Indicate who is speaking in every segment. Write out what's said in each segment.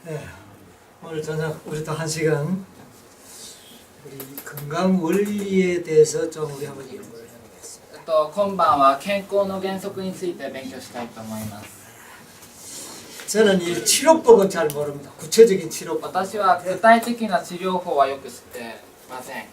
Speaker 1: 네, 오늘 저녁 우리도 한 시간 우리 건강 원리에 대해서 좀 우리 한번 연구를 해보겠습니다.
Speaker 2: 今晩は健康の原則について勉強したいと思います。
Speaker 1: 저는 이 치료법은 잘 모릅니다. 구체적인 치료법.
Speaker 2: 私は具体的な治療法はよく知ってません。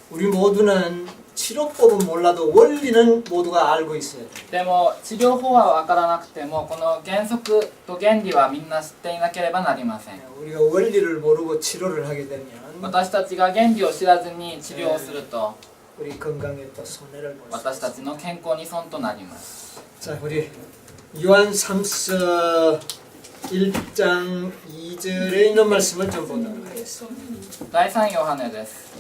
Speaker 1: 우리 모두는 치료법은 몰라도 원리는 모두가 알고 있어야 돼요.
Speaker 2: でも治療法は分からなくてもこの原則と原理はみんな知っていなければなりません。
Speaker 1: 우리가 원리를 모르고 치료를 하게 되면
Speaker 2: 私たちが原理を知らずに治療をすると
Speaker 1: 우리 건강에 또 손해를 볼 수
Speaker 2: 私た
Speaker 1: 있어요.
Speaker 2: ちの健康に損となります。
Speaker 1: 자, 우리 요한 3서 1장 2절에 있는 말씀을 좀 보도록 하겠습니다.
Speaker 2: 第3ヨハネです。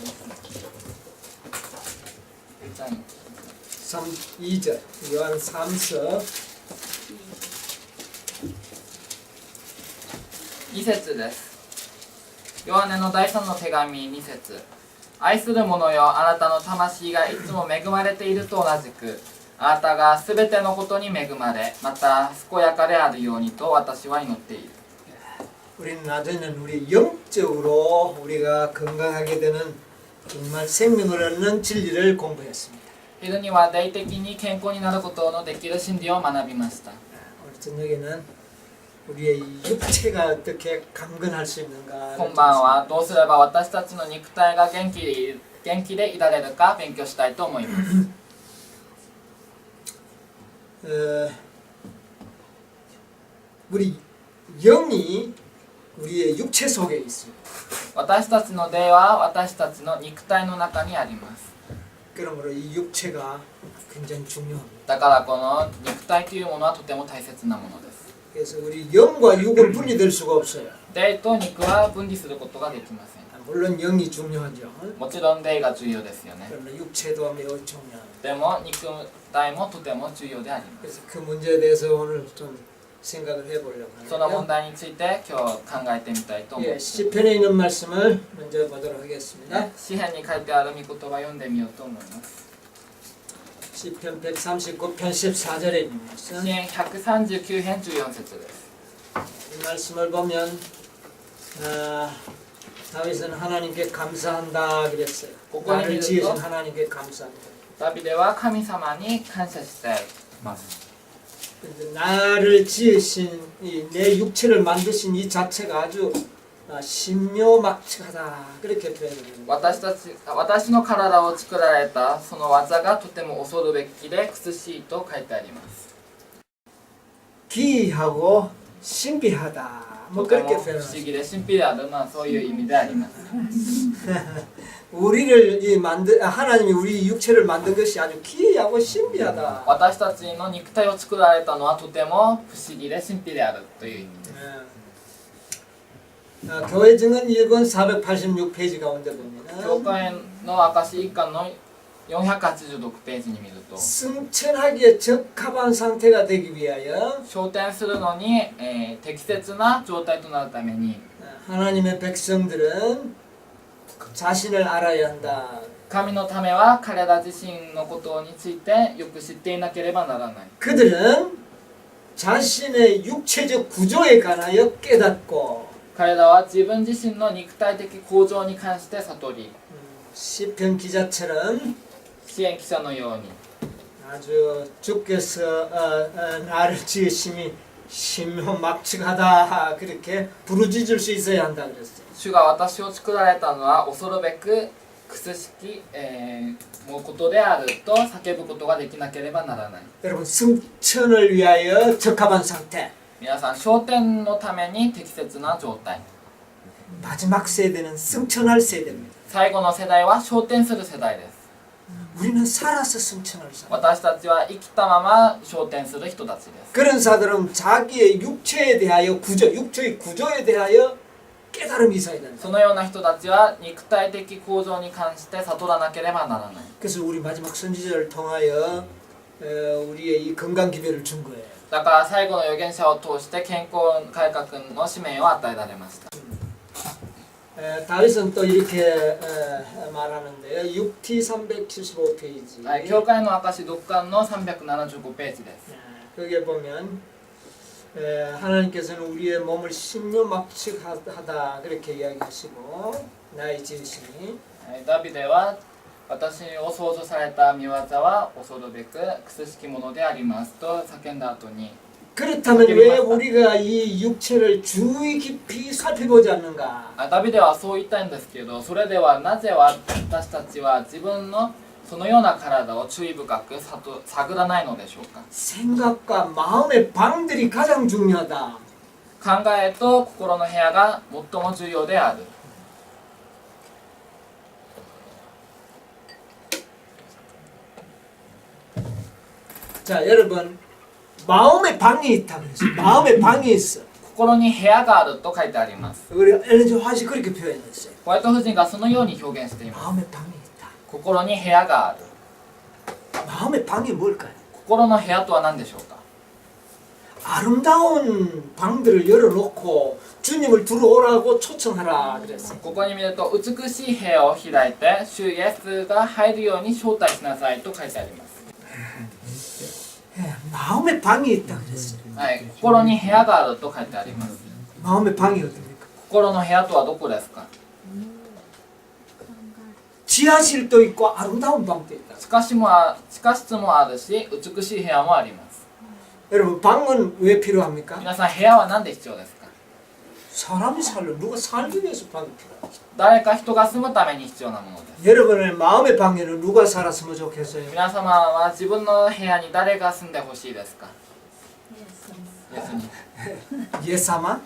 Speaker 1: 2절 요한 3서
Speaker 2: 2節です。ヨハネの第3の手紙2節。愛する者よ、あなたの魂がいつも恵まれていると同じく、あなたがすべてのことに恵まれ、また健やかであるようにと私は祈っている。
Speaker 1: 우리는 낮에는 우리 영적으로 우리가 건강하게 되는 정말 생명을 얻는 진리를 공부했습니다.
Speaker 2: 昼には霊的に健康になることのできる真理を学びました。
Speaker 1: 오늘 저녁에는 우리의 육체가 어떻게 강건할 수 있는가
Speaker 2: 今晩はどうすれば私たちの肉体が元気でいられるか勉強したいと思います。
Speaker 1: 우리 영이 우리의 육체 속에 있습니다.
Speaker 2: 私たちの霊は私たちの肉体の中にあります。
Speaker 1: 그러므로 이 육체가 굉장히 중요합니다.
Speaker 2: だからこの肉体というものはとても大切なものです。
Speaker 1: 그래서 우리 영과 육은 분리될 수가 없어요.
Speaker 2: 霊と肉は分離することができません。
Speaker 1: 물론 영이 중요하죠.
Speaker 2: もちろん霊が重要ですよね。
Speaker 1: 그러나 육체도 매우 중요합니다.
Speaker 2: でも肉体もとても重要であります。
Speaker 1: 그래서 그 문제에 대해서 오늘 좀 생각을 해보려고
Speaker 2: その問
Speaker 1: 하는데요.
Speaker 2: 題について今日考えてみたいと思い
Speaker 1: 예,
Speaker 2: ます。
Speaker 1: 시편에 있는 말씀을 먼저 보도록 하겠습니다.
Speaker 2: 詩篇に書いてある御言葉を読んでみようと思います。
Speaker 1: 시편 139편 14절에 있는
Speaker 2: 詩
Speaker 1: 말씀.
Speaker 2: 篇139編14節です。
Speaker 1: 이 말씀을 보면 다윗은 하나님께 감사한다 그랬어요. 나를 지으신 하나님께 감사한다.
Speaker 2: ダビデは神様に感謝しています。
Speaker 1: 근데 나를 지으신 내 육체를 만드신 이 자체가 아주 신묘막측하다 그렇게 표현합니다.
Speaker 2: 私の体を作られたその技がとても恐るべきで苦しいと書いてあります。
Speaker 1: 기이하고 신비하다. 뭐
Speaker 2: とて
Speaker 1: 그렇게
Speaker 2: も不思
Speaker 1: 표현합니다.
Speaker 2: 議で神秘である、そういう意味であります。
Speaker 1: 우리를 하나님이 우리 육체를 만든 것이 아주 기이하고 신비하다.
Speaker 2: 私たちの肉体を作られたのはとても不思議で神秘であるという意味です。
Speaker 1: 교회 증언 1권 486페이지 가운데 보면
Speaker 2: 教会の証一巻の486ページに見ると
Speaker 1: 승천하기에 적합한 상태가 되기 위하여
Speaker 2: 昇天するのに、適切な状態となるために
Speaker 1: 하나님의 백성들은 자신을 알아야 한다.
Speaker 2: 神のためは彼ら自身のことについてよく知っていなければならない。
Speaker 1: 그들은 자신의 육체적 구조에 관하여 깨닫고
Speaker 2: 彼らは自分自身の肉体的構造に関して悟り、
Speaker 1: 시편 기자처럼
Speaker 2: 支援記者のように
Speaker 1: 아주 주께서 나를 지으심이 신묘막측하다 그렇게 부르짖을 수 있어야 한다 그랬어요.
Speaker 2: 主が私を作られたのは恐るべく苦しき、もうことであると叫ぶことができなければならない。
Speaker 1: 여러분 승천을 위하여 적합한 상태.
Speaker 2: 皆さん、昇天のために適切な状態。
Speaker 1: 마지막 세대는 승천할 세대입니다.
Speaker 2: 最後の世代は昇天する世代です。
Speaker 1: 우리는 살아서 승천할 사람.
Speaker 2: 私たちは生きたまま昇天する人たちです。
Speaker 1: 그런 사람들은 자기의 육체에 대하여 육체의 구조에 대하여 깨달음이 있어야 된다.
Speaker 2: そのような人たちは肉体的構造に関して悟らなければならない。
Speaker 1: 그래서 우리 마지막 선지자를 통하여 우리의 이 건강 기별을 준 거예요.
Speaker 2: だから最後の預言者を通して健康改革の使命を与えられました。
Speaker 1: 다윗은 또 이렇게 말하는데요. 6T 375페이지.
Speaker 2: 教会の証6巻の375ページです。
Speaker 1: 거기에 보면 하나님께서는 우리의 몸을 신묘막측하다 그렇게 이야기하시고 나의 지으시니
Speaker 2: ダビデは私を創造された御業は恐るべく苦しきものでありますと叫んだ後に
Speaker 1: 그렇다면 왜 우리가 이 육체를 주의 깊이 살펴보지 않는가?
Speaker 2: ダビデはそう言ったんですけど、それではなぜ私たちは自分のそのような体を注意深く探らないのでしょうか。
Speaker 1: 생각과 마음의 방들이 가장 중요하다.
Speaker 2: 考えと心の部屋が最も重要である。
Speaker 1: 자, 여러분 마음의 방이 있다 그랬어요. 마음의 방이 있어.
Speaker 2: 心に部屋があると書いてあります。
Speaker 1: 우리 엘렌지 화시 그렇게 표현했어요.
Speaker 2: ホワイト夫人がそのように表現しています。
Speaker 1: 마음의 방이 있다.
Speaker 2: 心に部屋がある。
Speaker 1: 마음의 방이 뭘까요?
Speaker 2: 心の部屋とは何でしょうか。
Speaker 1: 아름다운 방들을 열어놓고 주님을 들어오라고 초청하라 그랬어요.
Speaker 2: ここに見ると美しい部屋を開いて主イエスが入るように招待しなさいと書いてあります。
Speaker 1: 마음의 방이 있다 그랬어요.
Speaker 2: はい、心に部屋があると書いてあります。
Speaker 1: 마음의 방이 어딥니까?
Speaker 2: 心の部屋とはどこですか。
Speaker 1: 지하실도 있고 아름다운 방도 있다.
Speaker 2: 地下室もあるし美しい部屋もあります。
Speaker 1: 여러분 방은 왜 필요합니까?
Speaker 2: 皆さん部屋は何で必要ですか。
Speaker 1: 사람이 살려 누가 살기 위해서 방이 필요하죠.
Speaker 2: 誰か人が住むために必要なものです。
Speaker 1: 여러분의 마음의 방에는 누가 살았으면 좋겠어요?
Speaker 2: 皆様は自分の部屋に誰が住んでほしいですか。イエスに、
Speaker 1: 예사마?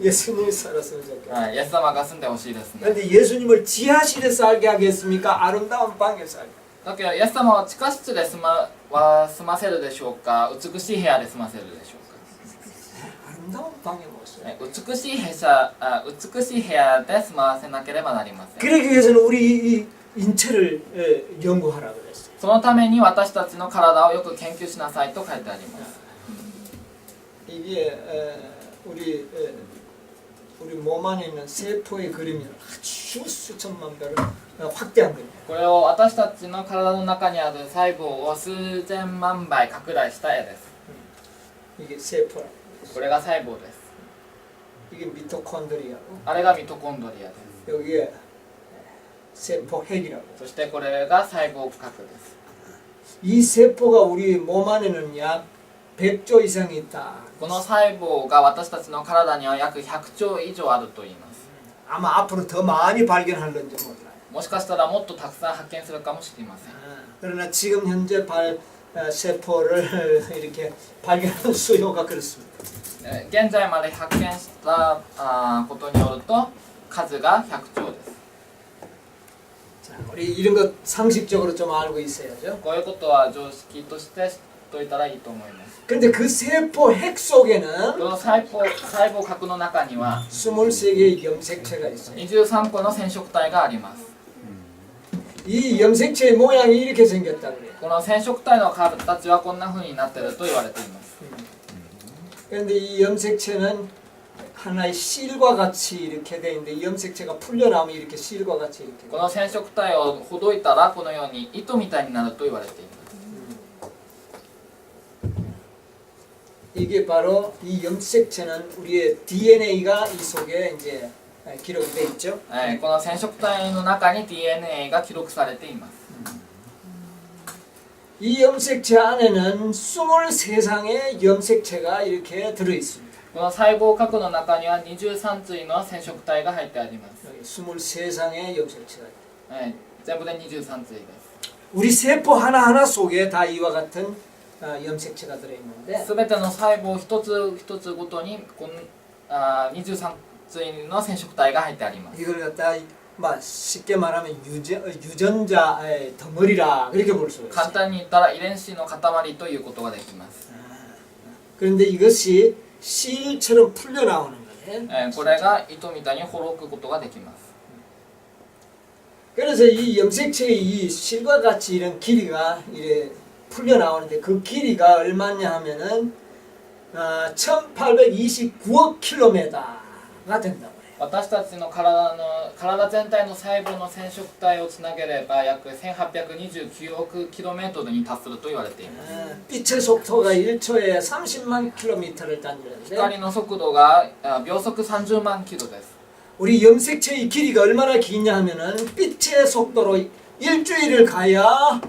Speaker 1: 예수님이 살았으면 좋겠어요.
Speaker 2: はい、イエス様が住んでほしいですね。
Speaker 1: 그런데 예수님을 지하실에 살게 하겠습니까? 아름다운 방에 살게?
Speaker 2: だけどイエス様は地下室で住ませるでしょうか、美しい部屋で住ませるでしょうか。
Speaker 1: 아름다운 방에 모셔요.
Speaker 2: 美しい部屋で住ませなければなりません。
Speaker 1: 그러기 위해서는 우리 이 인체를 연구하라 그랬어요.
Speaker 2: そのために私たちの体をよく研究しなさいと書いてあります。
Speaker 1: 이게 우리 몸 안에 있는 세포의 그림이 아주 수천만 배로 확대한 거예요.
Speaker 2: これを私たちの体の中にある細胞を数千万倍拡大した絵です。
Speaker 1: 이게 세포라.
Speaker 2: これが細胞です。
Speaker 1: 이게 미토콘드리아고
Speaker 2: あれがミトコンドリアです。
Speaker 1: 여기에 세포 핵이라고.
Speaker 2: そしてこれが細胞核です。
Speaker 1: 이 세포가 우리 몸 안에는 약 100조 이상이 있다.
Speaker 2: この細胞が私たちの体には約100兆以上あると言います。
Speaker 1: 아마 앞으로 더 많이 발견할는지 몰라요.
Speaker 2: もしかしたらもっとたくさん発見するかもしれません。
Speaker 1: 그러나 지금 현재 세포를 이렇게 발견하는 수요가 그렇습니다.
Speaker 2: 現在まで発見したことによると数が100兆です。
Speaker 1: 자, 우리 이런 것 상식적으로 좀 알고 있어야죠.
Speaker 2: こういうことは常識として知っといたらいいと思います。
Speaker 1: 근데 그 세포 핵 속에는
Speaker 2: この細胞核の中には
Speaker 1: 23개의 염색체가 있어요.
Speaker 2: 23個の染色体があります。
Speaker 1: 이 염색체의 모양이 이렇게 생겼다 그래요.
Speaker 2: この染色体の形はこんな風になっていると言われています。
Speaker 1: 그런데 이 염색체는 하나의 실과 같이 이렇게 돼 있는데 이 염색체가 풀려나오면 이렇게 실과 같이 이렇게
Speaker 2: この染色体をほどいたらこのように糸みたいになると言われています。
Speaker 1: 이게 바로 이 염색체는 우리의 DNA가 이 속에 이제 기록돼 있죠.
Speaker 2: この染色体の中に DNA が記録されています。
Speaker 1: 이 염색체 안에는 23쌍의 염색체가 이렇게 들어 있습니다.
Speaker 2: この細胞核の中には23対の染色体が入ってあります。
Speaker 1: 23쌍의 염색체가 있다.
Speaker 2: 全部で23対です。
Speaker 1: 우리 세포 하나하나 속에 다 이와 같은 염색체가 들어 있는데
Speaker 2: すべての細胞一つ一つごとに23対の染色体が入ってあります。
Speaker 1: 이걸 갖다 쉽게 말하면 유전자의 덩어리라 그렇게 볼 수
Speaker 2: 簡
Speaker 1: 있어요.
Speaker 2: 単に言ったら遺伝子の塊ということができます。
Speaker 1: 그런데 이것이 실처럼 풀려 나오는 거예요.
Speaker 2: これが糸みたいにほろくことができます。
Speaker 1: 그래서 이 염색체의 이 실과 같이 이런 길이가 이래 풀려 나오는데 그 길이가 얼마냐 하면은 1829억 킬로미터가 된다고 해요.
Speaker 2: 私たちの体全体の細胞の染色体をつなげれば約1829億 kmに達すると言われています。
Speaker 1: 빛의 속도가 1초에 30만 킬로미터를 다니는데
Speaker 2: 光の速度が秒速30万キロです。
Speaker 1: 우리 염색체의 길이가 얼마나 기냐 하면은 빛의 속도로 일주일을 가야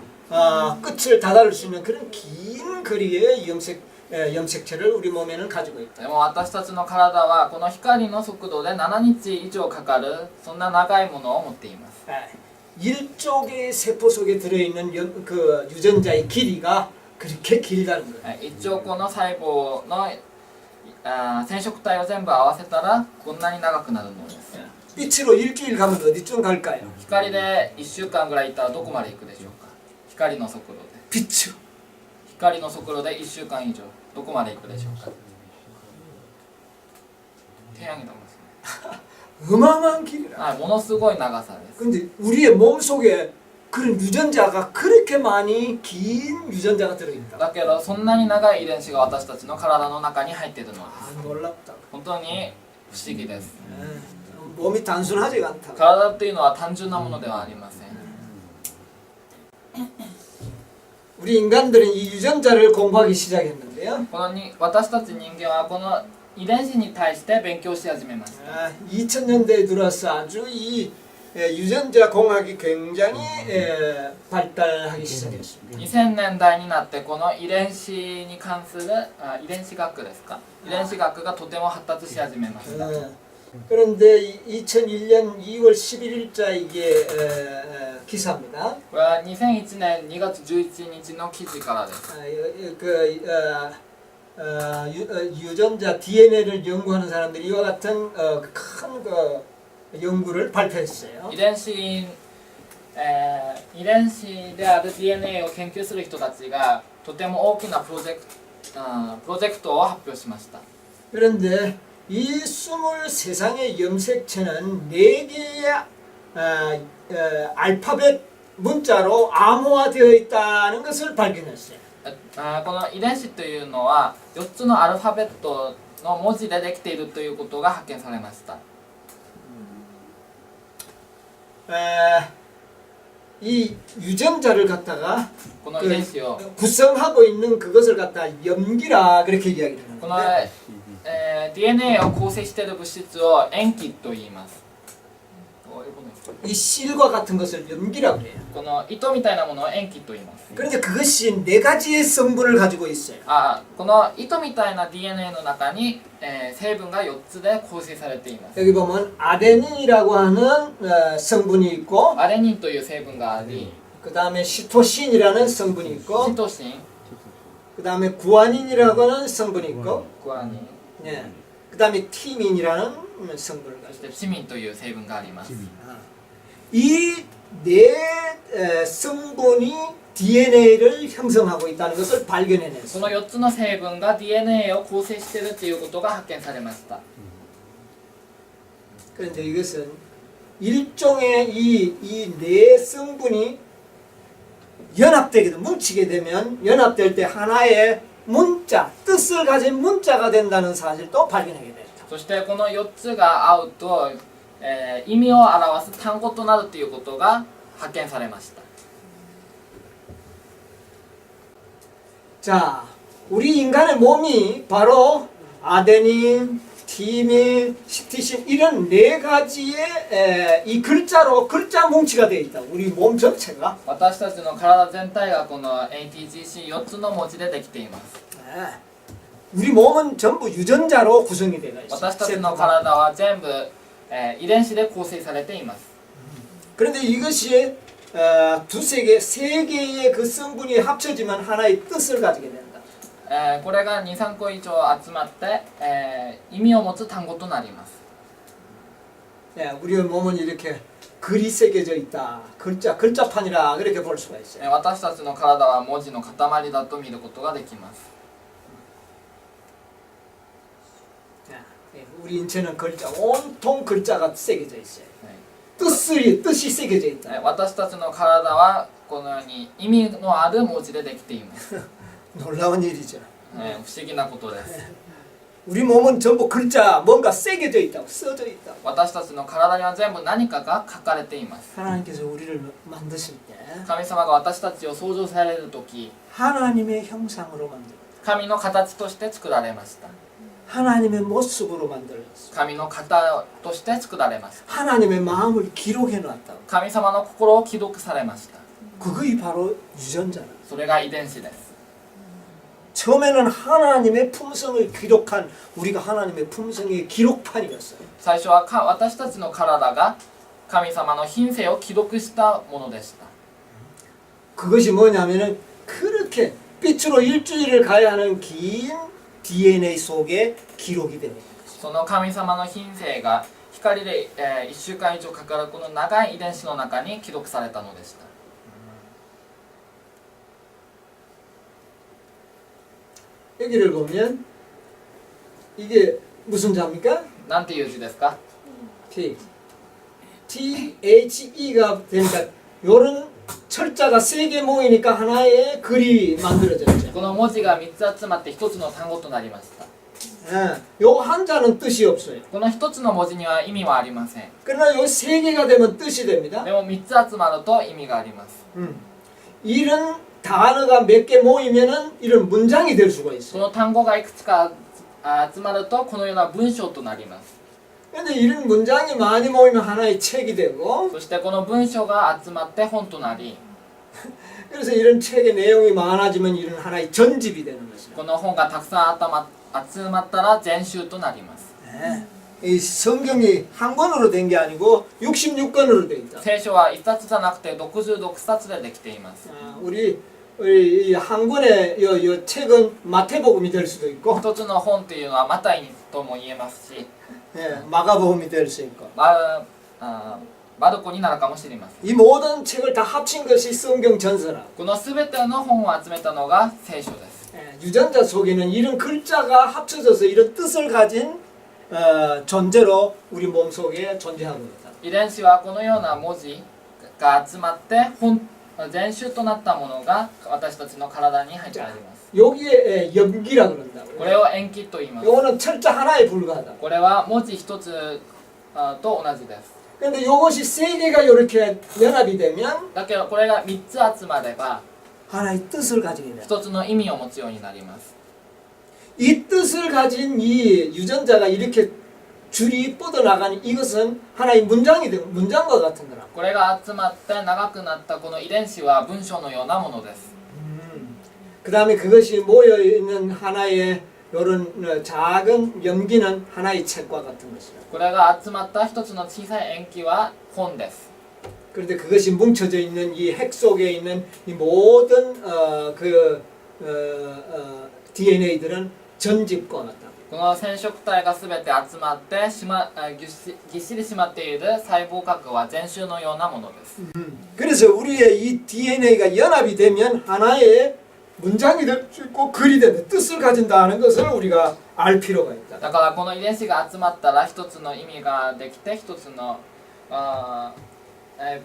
Speaker 1: 끝을 다다를 수 있는 그런 긴 거리의 염색체를 우리 몸에는 가지고 있다.
Speaker 2: でも私たちの体はこの光の速度で7日以上かかるそんな長いものを持っています。
Speaker 1: 1쪽의 세포 속에 들어있는 그 유전자의 길이가 그렇게 길다는 거예요.
Speaker 2: 1兆個の細胞の染色体を全部合わせたらこんなに長くなるのです。
Speaker 1: 빛으로 일주일 가면 어디쯤 갈까요?
Speaker 2: 光で1週間ぐらい行ったらどこまで行くでしょうか。光の速度で
Speaker 1: 빛으로.
Speaker 2: 光の速度で1週間以上どこまで行くでしょうか。태양이 넘었습니다.
Speaker 1: 어마어마한 길이라.
Speaker 2: ものすごい長さです。
Speaker 1: 근데 우리의 몸 속에 그런 유전자가 그렇게 많이 긴 유전자가 들어있다.
Speaker 2: だけどそんなに長い遺伝子が私たちの体の中に入っているのです。
Speaker 1: 놀랍다.
Speaker 2: 本当に不思議です。
Speaker 1: 몸이 단순하지가 않다.
Speaker 2: 体っていうのは単純なものではありません。
Speaker 1: 우리 인간들은 이 유전자를 공부하기 시작했는데요.
Speaker 2: 私たち人間はこの遺伝子に対して勉強し始めました。
Speaker 1: 2000년대에 들어서 아주 이 유전자 공학이 굉장히 발달하기 시작했습니다.
Speaker 2: 2000年代になってこの遺伝子に関する遺伝子学ですか。遺伝子学がとても発達し始めました。
Speaker 1: 그런데 2001년 2월 11일자 이게 기사입니다.
Speaker 2: これは2001年2月11日の記事からです。
Speaker 1: 유전자 DNA를 연구하는 사람들이 이와 같은 큰 연구를 발표했어요.
Speaker 2: 遺伝子である DNA を研究する人たちがとても大きなプロジェクトを発表しました。
Speaker 1: 그런데 이 23상의 염색체는 4개의 알파벳 문자로 암호화되어 있다는 것을 발견했어요.
Speaker 2: この遺伝子というのは4つのアルファベットの文字でできているということが発見されました。
Speaker 1: 이 유전자를 갖다가
Speaker 2: この遺伝子を
Speaker 1: 구성하고 있는 그것을 갖다 염기라 그렇게 이야기를
Speaker 2: この
Speaker 1: 하는데
Speaker 2: DNA を構成している物質を塩基と言います。
Speaker 1: 이 실과 같은 것을 염기라고 해요.
Speaker 2: この糸みたいなものを塩基と言います。
Speaker 1: 그런데 그것이 4가지의 성분을 가지고 있어요.
Speaker 2: この糸みたいな DNA の中に、成分が4つで構成されています。
Speaker 1: 여기 보면 아데닌이라고 하는 성분이 있고
Speaker 2: アレニンという成分があり、
Speaker 1: 그 다음에 시토신이라는 성분이 있고
Speaker 2: シトシン、
Speaker 1: 그 다음에 구아닌이라고 하는 성분이 있고
Speaker 2: グアニン、
Speaker 1: 네. 그 다음에 티민이라는 성분을
Speaker 2: そし
Speaker 1: 가지고
Speaker 2: てチミンという成分があります。
Speaker 1: 이 네 성분이 DNA를 형성하고 있다는 것을
Speaker 2: そ
Speaker 1: 발견해냈어요.
Speaker 2: の4つの成分が DNA を構成しているということが発見されました。
Speaker 1: 그런데 이것은 일종의 이 네 성분이 연합되게 뭉치게 되면 연합될 때 하나의 문자, 뜻을 가진 문자가 된다는 사실도 발견하게 됐다.
Speaker 2: そしてこの4つが合うと、意味を表す単語となるということが発見されました。
Speaker 1: 자, 우리 인간의 몸이 바로 아데닌, 티민, 시티신 이런 4가지의 이 글자로 글자 뭉치가 되어 있다. 우리 몸 전체가.
Speaker 2: 私たちの体全体がこの ATGC4 つの文字でできています。
Speaker 1: 우리 몸은 전부 유전자로 구성이 되어 있어요.
Speaker 2: 私たちの体は全部、遺伝子で構成されています。
Speaker 1: 그런데 이것이 두세 개, 세 개의 그 성분이 합쳐지면 하나의 뜻을 가지게 된다.
Speaker 2: これが 2,3 個以上集まって、意味を持つ単語となります。
Speaker 1: 우리의 몸은 이렇게 글이 새겨져 있다. 글자판이라 그렇게 볼 수가 있어요.
Speaker 2: 私たちの体は文字の塊だと見ることができます。
Speaker 1: 우리 인체는 글자, 온통 글자가 새겨져 있어요.
Speaker 2: はい
Speaker 1: 뜻이 새겨져 있다.
Speaker 2: 私たちの体はこのように意味のある文字でできています。
Speaker 1: 놀라운 일이죠.
Speaker 2: 不思議なことです。
Speaker 1: 우리 몸은 전부 글자 뭔가 새겨져 있다고 써져 있다고.
Speaker 2: 私たちの体には全部何かが書かれています。
Speaker 1: 하나님께서 우리를 만드실 때
Speaker 2: 神様が私たちを創造される時、
Speaker 1: 하나님의 형상으로 만들었다.
Speaker 2: 神の形として作られました。
Speaker 1: 하나님의 모습으로 만들었어.
Speaker 2: 神の型として作られました。
Speaker 1: 하나님의 마음을 기록해 놨다고.
Speaker 2: 神様の心を記録されました。
Speaker 1: 그것이 바로 유전자라.
Speaker 2: それが遺伝子です。
Speaker 1: 처음에는 하나님의 품성을 기록한 우리가 하나님의 품성의 기록판이었어요.
Speaker 2: 最初は私たちの体が神様の品性を記録したものでした。
Speaker 1: 그것이 뭐냐면은 그렇게 빛으로 일주일을 가야 하는 긴 DNA 속에 기록이 되는 거예요.
Speaker 2: その神様の品性が光で、1週間以上かかるこの長い遺伝子の中に記録されたのでした。
Speaker 1: 여기를 보면 이게 무슨 자입니까?
Speaker 2: なんていう字ですか？
Speaker 1: T. THE가 되니까 요런 철자가 3개 모이니까 하나의 글이 만들어졌죠.
Speaker 2: この文字が3つ集まって1つの単語となりました。
Speaker 1: 예, 요 한자는 뜻이 없어요.
Speaker 2: この1つの文字には意味はありません。
Speaker 1: 그러나 요 3개가 되면 뜻이 됩니다.
Speaker 2: でも3つ集まると意味があります。
Speaker 1: 이런 단어가 몇 개 모이면은 이런 문장이 될 수가
Speaker 2: そ
Speaker 1: 있어요.
Speaker 2: の単語がいくつか集まるとこのような文章となります。
Speaker 1: 근데 이런 문장이 많이 모이면 하나의 책이 되고
Speaker 2: そしてこの文章が集まって本となり、
Speaker 1: 그래서 이런 책의 내용이 많아지면 이런 하나의 전집이 되는 것이죠.
Speaker 2: この本がたくさん集まったら全集となります。
Speaker 1: 네. 이 성경이 한 권으로 된 게 아니고 66권으로 돼 있다.
Speaker 2: 聖書は1冊じゃなくて66冊でできています。
Speaker 1: 우리 이 한 권의 요 책은 마태복음이 될 수도 있고
Speaker 2: 一つの本っていうのはマタイとも言えますし、
Speaker 1: 예, 마가복음이 될 수 있고
Speaker 2: マルコになるかもしれません。
Speaker 1: 이 모든 책을 다 합친 것이 성경 전서라.
Speaker 2: この全ての本を集めたのが聖書です。
Speaker 1: 예, 유전자 속에는 이런 글자가 합쳐져서 이런 뜻을 가진 존재로 우리 몸 속에 존재하고 있다.
Speaker 2: 遺伝子はこのような文字が集まって全集となったものが私たちの体に入ってあります。
Speaker 1: 여기에 염기라 그런다고.
Speaker 2: これを塩基と言います。
Speaker 1: 요거는 철자 하나에 불과하다.
Speaker 2: これは文字一つと同じです。
Speaker 1: 근데 요것이 3개가 이렇게 연합이 되면
Speaker 2: だけどこれが3つ集まれば
Speaker 1: 하나의 뜻을 가지게 돼.
Speaker 2: 一つの意味を持つようになります。
Speaker 1: 이 뜻을 가진 이 유전자가 이렇게 줄이 뻗어나가는 이것은 하나의 문장이 되고 문장과 같은 거라.
Speaker 2: これが集まって長くなったこの遺伝子は文章のようなものです。
Speaker 1: 그 다음에 그것이 모여있는 하나의 이런 작은 염기는 하나의 책과 같은 것이라.
Speaker 2: これが集まった一つの小さい塩基は本です。
Speaker 1: 그런데 그것이 뭉쳐져 있는 이 핵 속에 있는 이 모든 DNA들은 전집과 같다.
Speaker 2: この染色体がすべて集まってぎっしり締まっている細胞核は全集のようなものです。
Speaker 1: 그래서 우리의 이 DNA가 연합이 되면 하나의 문장이 될 수 있고 글이 된다. 뜻을 가진다는 것을 우리가 알 필요가 있다.
Speaker 2: だからこの遺伝子が集まったら一つの意味ができて一つの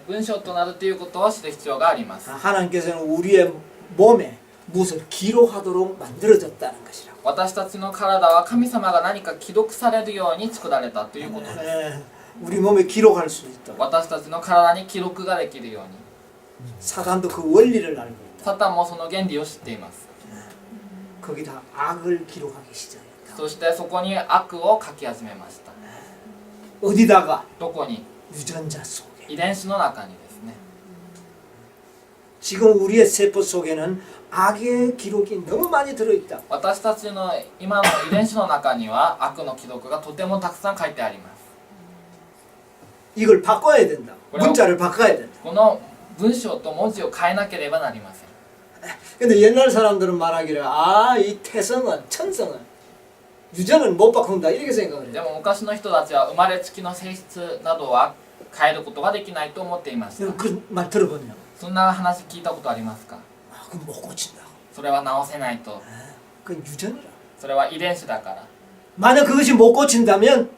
Speaker 2: 文章となるということを知る必要があります。
Speaker 1: 하나님께서는 우리의 몸에 무엇을 기록하도록 만들어졌다는 것이라고.
Speaker 2: 私たちの体は神様が何か記録されるように作られたということです。
Speaker 1: 우리 몸에 기록할 수 있다.
Speaker 2: 私たちの体に記録ができるように。
Speaker 1: 사단도 그 원리를 알고 있다.
Speaker 2: サタンもその原理を知っています。
Speaker 1: 거기다 악을 기록하기 시작했다.
Speaker 2: そしてそこに悪を書き始めました。
Speaker 1: 어디다가?
Speaker 2: どこに？
Speaker 1: 유전자 속에.
Speaker 2: 遺伝子の中にですね。
Speaker 1: 지금 우리의 세포 속에는 악의 기록이 너무 많이 들어있다.
Speaker 2: 私たちの今の遺伝子の中には悪の記録がとてもたくさん書いてあります。
Speaker 1: 이걸 바꿔야 된다. 문자를 바꿔야 된다.
Speaker 2: この文章と文字を変えなければなりません。
Speaker 1: 근데 옛날 사람들은 말하기를 이 태성은 천성은 유전은 못 바꾼다 이렇게 생각을 해요.
Speaker 2: でも昔の人たちは生まれつきの性質などは変えることができないと思っていました。
Speaker 1: 그 말 들어보냐?
Speaker 2: そんな話聞いたことありますか？
Speaker 1: 그건 못 고친다.
Speaker 2: それは直せないと。
Speaker 1: 그건 유전이라.
Speaker 2: それは遺伝子だから。
Speaker 1: 만약 그것이 못 고친다면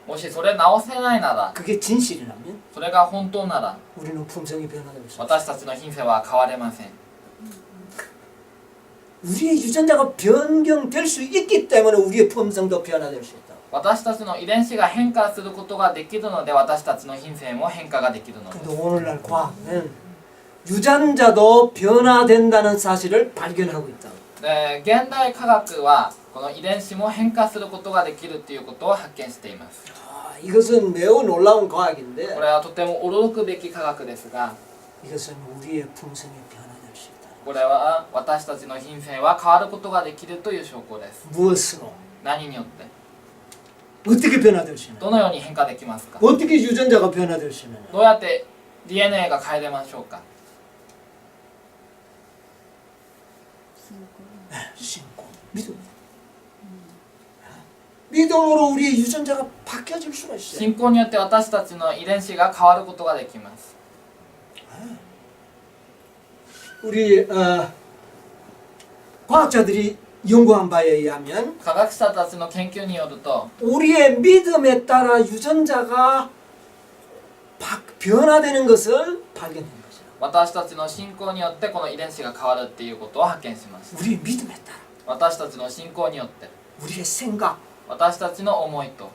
Speaker 2: もしそれ直せないなら、
Speaker 1: 그게 진실이라면
Speaker 2: それが本当なら、
Speaker 1: 우리는 품성이 변화될 수 없어.
Speaker 2: 私たちの品性は変われません。
Speaker 1: 우리의 유전자가 변경될 수 있기 때문에 우리의 품성도 변화될 수 있다.
Speaker 2: 私たちの遺伝子が変化することができるので私たちの品性も変化ができるのです
Speaker 1: 근데 오늘날 과학은 유전자도 변화된다는 사실을 발견하고 있다.
Speaker 2: で現代科学はこの遺伝子も変化することができるということを発見しています
Speaker 1: 이것은 매우 놀라운 과학인데
Speaker 2: これはとても驚くべき科学ですが
Speaker 1: 이것은 우리의 품성이 변화될 수 있다.
Speaker 2: これは私たちの品性は変わることができるという証拠です
Speaker 1: 무엇으로?
Speaker 2: 何によって
Speaker 1: 어떻게 변화될 수 있느냐?
Speaker 2: どのように変化できますか
Speaker 1: 어떻게 유전자가 변화될 수 있느냐?
Speaker 2: どうやって DNA が変えれましょうか
Speaker 1: 신고, 믿음. 믿음으로 우리의 유전자가 바뀌어질 수가 있어요.
Speaker 2: 信仰によって私たちの遺伝子が変わることができます
Speaker 1: 우리 과학자들이 연구한 바에 의하면
Speaker 2: 科学者たちの研究によると
Speaker 1: 우리의 믿음에 따라 유전자가 변화되는 것을 발견한 거죠.
Speaker 2: 私たちの信仰によってこの遺伝子が変わるっていうことを発見しました
Speaker 1: 우리의 믿음에 따라
Speaker 2: 私たちの信仰によって
Speaker 1: 우리의 생각,
Speaker 2: 私たちの思いと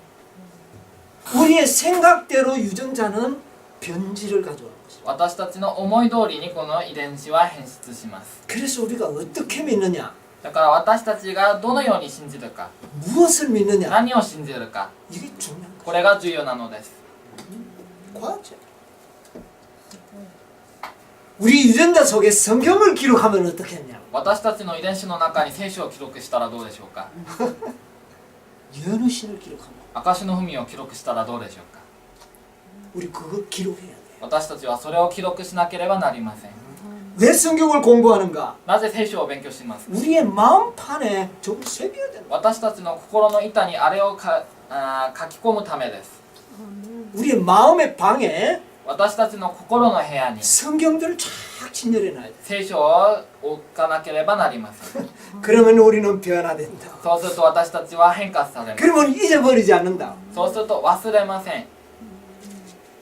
Speaker 1: 우리의 생각대로 유전자는 변질을 가져오는 거죠.
Speaker 2: 私たちの思い通りにこの遺伝子は変質します
Speaker 1: 그래서 우리가 어떻게 믿느냐,
Speaker 2: だから私たちがどのように信じるか
Speaker 1: 무엇을 믿느냐,
Speaker 2: 何を信じるか
Speaker 1: 이게 중요한
Speaker 2: これが重要なのです
Speaker 1: 거죠. 과학자. 우리 유전자 속에 성경을 기록하면 어떻겠냐?
Speaker 2: 私たちの遺伝子の中に聖書を記録したらどうでしょうか
Speaker 1: 연우신을 기록하면
Speaker 2: 証の文を記録したらどうでしょうか
Speaker 1: 우리 그거 기록해야 돼.
Speaker 2: 私たちはそれを記録しなければなりません
Speaker 1: 왜 성경을 공부하는가?
Speaker 2: なぜ聖書を勉強しますか
Speaker 1: 우리의 마음판에 좀 새겨야 된다.
Speaker 2: 私たちの心の板にあれを書き込むためです
Speaker 1: 우리의 마음의 방에
Speaker 2: 私たちの心の部屋に
Speaker 1: 성경들을 쫙 진열해놔야 돼.
Speaker 2: 聖書を置かなければなりません
Speaker 1: 그러면 우리는 변화된다.
Speaker 2: そうすると私たちは変化されます
Speaker 1: 그러면 잊어버리지 않는다.
Speaker 2: そうすると忘れません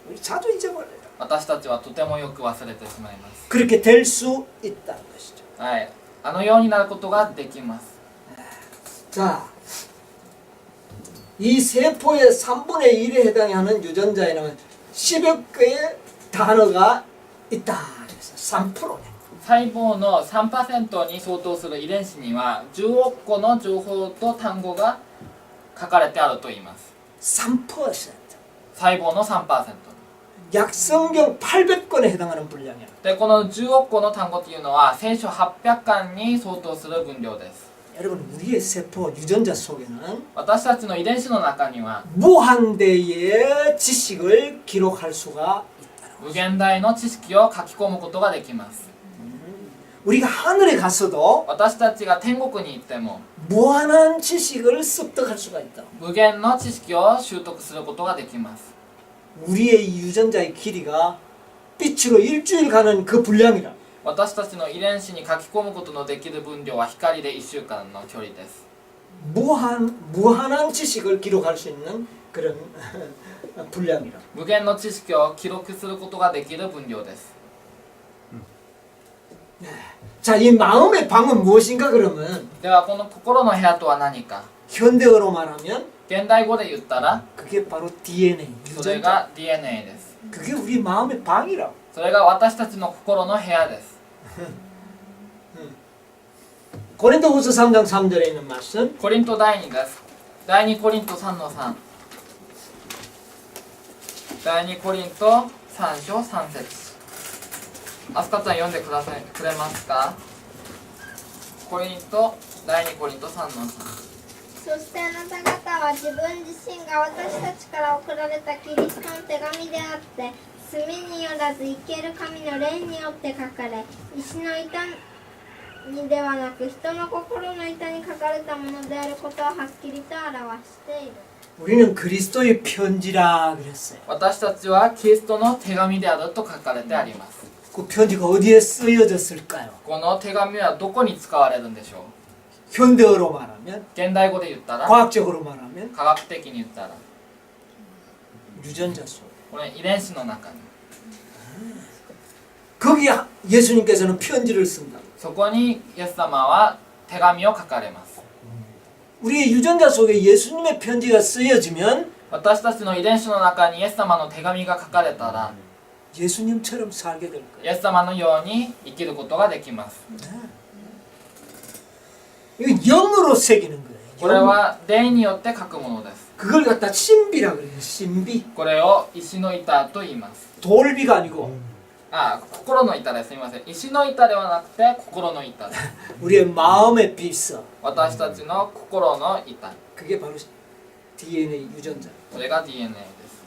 Speaker 1: 우리 자주 잊어버려요.
Speaker 2: 私たちはとてもよく忘れてしまいます
Speaker 1: 그렇게 될 수 있다는 것이죠.
Speaker 2: はいあのようになることができます
Speaker 1: 자, 이 세포의 3분의 1에 해당하는 유전자에는 10여 개의 단어가 있다. 그래서 3%네.
Speaker 2: 細胞の 3% に相当する遺伝子には10億個の情報と単語が書かれてあると言います
Speaker 1: 3%.
Speaker 2: 細胞の 3%
Speaker 1: 약 성경 800권에 해당하는 분량이야.
Speaker 2: でこの10億個の単語というのは聖書800巻に相当する分量です
Speaker 1: 여러분, 우리의 세포 유전자 속에는
Speaker 2: 私たちの遺伝子の中には
Speaker 1: 무한대의 지식을 기록할 수가 있다.
Speaker 2: 無限大の知識を書き込むことができます
Speaker 1: 우리가 하늘에 갔어도
Speaker 2: 私たちが天国に行っても
Speaker 1: 무한한 지식을 습득할 수가 있다.
Speaker 2: 無限の知識を習得することができます
Speaker 1: 우리의 이 유전자의 길이가 빛으로 일주일 가는 그 분량이라.
Speaker 2: 私たちの遺伝子に書き込むことのできる分量は光で1週間の距離です
Speaker 1: 무한한 지식을 기록할 수 있는 그런 분량이라.
Speaker 2: 無限の知識を記録することができる分量です
Speaker 1: 자, 이 마음의 방은 무엇인가 그러면
Speaker 2: ではこの心の部屋とは何か
Speaker 1: 현대어로 말하면
Speaker 2: 現代語で言ったら
Speaker 1: 그게 바로 DNA,
Speaker 2: それ
Speaker 1: 유전자.
Speaker 2: が DNA です
Speaker 1: 그게 우리 마음의 방이라.
Speaker 2: それが私たちの心の部屋です
Speaker 1: 고린도후서 3장 3절에 있는 말씀.
Speaker 2: コリント第2です第2コリント3の3第2コリント3章3節あすかちゃん読んでくれますか第2コリント3の3
Speaker 3: そしてあなた方は自分自身が私たちから送られたキリストの手紙であって墨によらず生ける神の霊によって書かれ石の板にではなく人の心の板に書かれたものであることをはっきりと表している
Speaker 1: 우리는 그리스도의 편지라 그랬어요.
Speaker 2: 私たちはキリストの手紙であると書かれてあります
Speaker 1: 그 편지가 어디에 쓰여졌을까요?
Speaker 2: この手紙はどこに使われるんでしょう
Speaker 1: 현대어로 말하면,
Speaker 2: 現代語で言ったら
Speaker 1: 과학적으로 말하면
Speaker 2: 科学的に言ったら
Speaker 1: 유전자 속.
Speaker 2: これ遺伝子の中に
Speaker 1: 거기에 예수님께서는 편지를 쓴다.
Speaker 2: そこにイエス様は手紙を書かれます。
Speaker 1: 우리의 유전자 속에 예수님의 편지가 쓰여지면
Speaker 2: 私たちの遺伝子の中にイエス様の手紙が書かれたら
Speaker 1: 예수님처럼 살게 될
Speaker 2: イ
Speaker 1: 거예요.
Speaker 2: エス様のように生きることができます。
Speaker 1: 이건 영으로 새기는 거예요.
Speaker 2: これは霊によって書くものです。
Speaker 1: 그걸 갖다 신비라 그래요. 신비.
Speaker 2: これを石の板と言います。
Speaker 1: 돌비가 아니고
Speaker 2: 心の板です。すみません。石の板ではなくて心の板です。
Speaker 1: 우리의 마음의 비서.
Speaker 2: 私たちの心の板。
Speaker 1: 그게 바로 DNA 유전자.
Speaker 2: これが DNA です。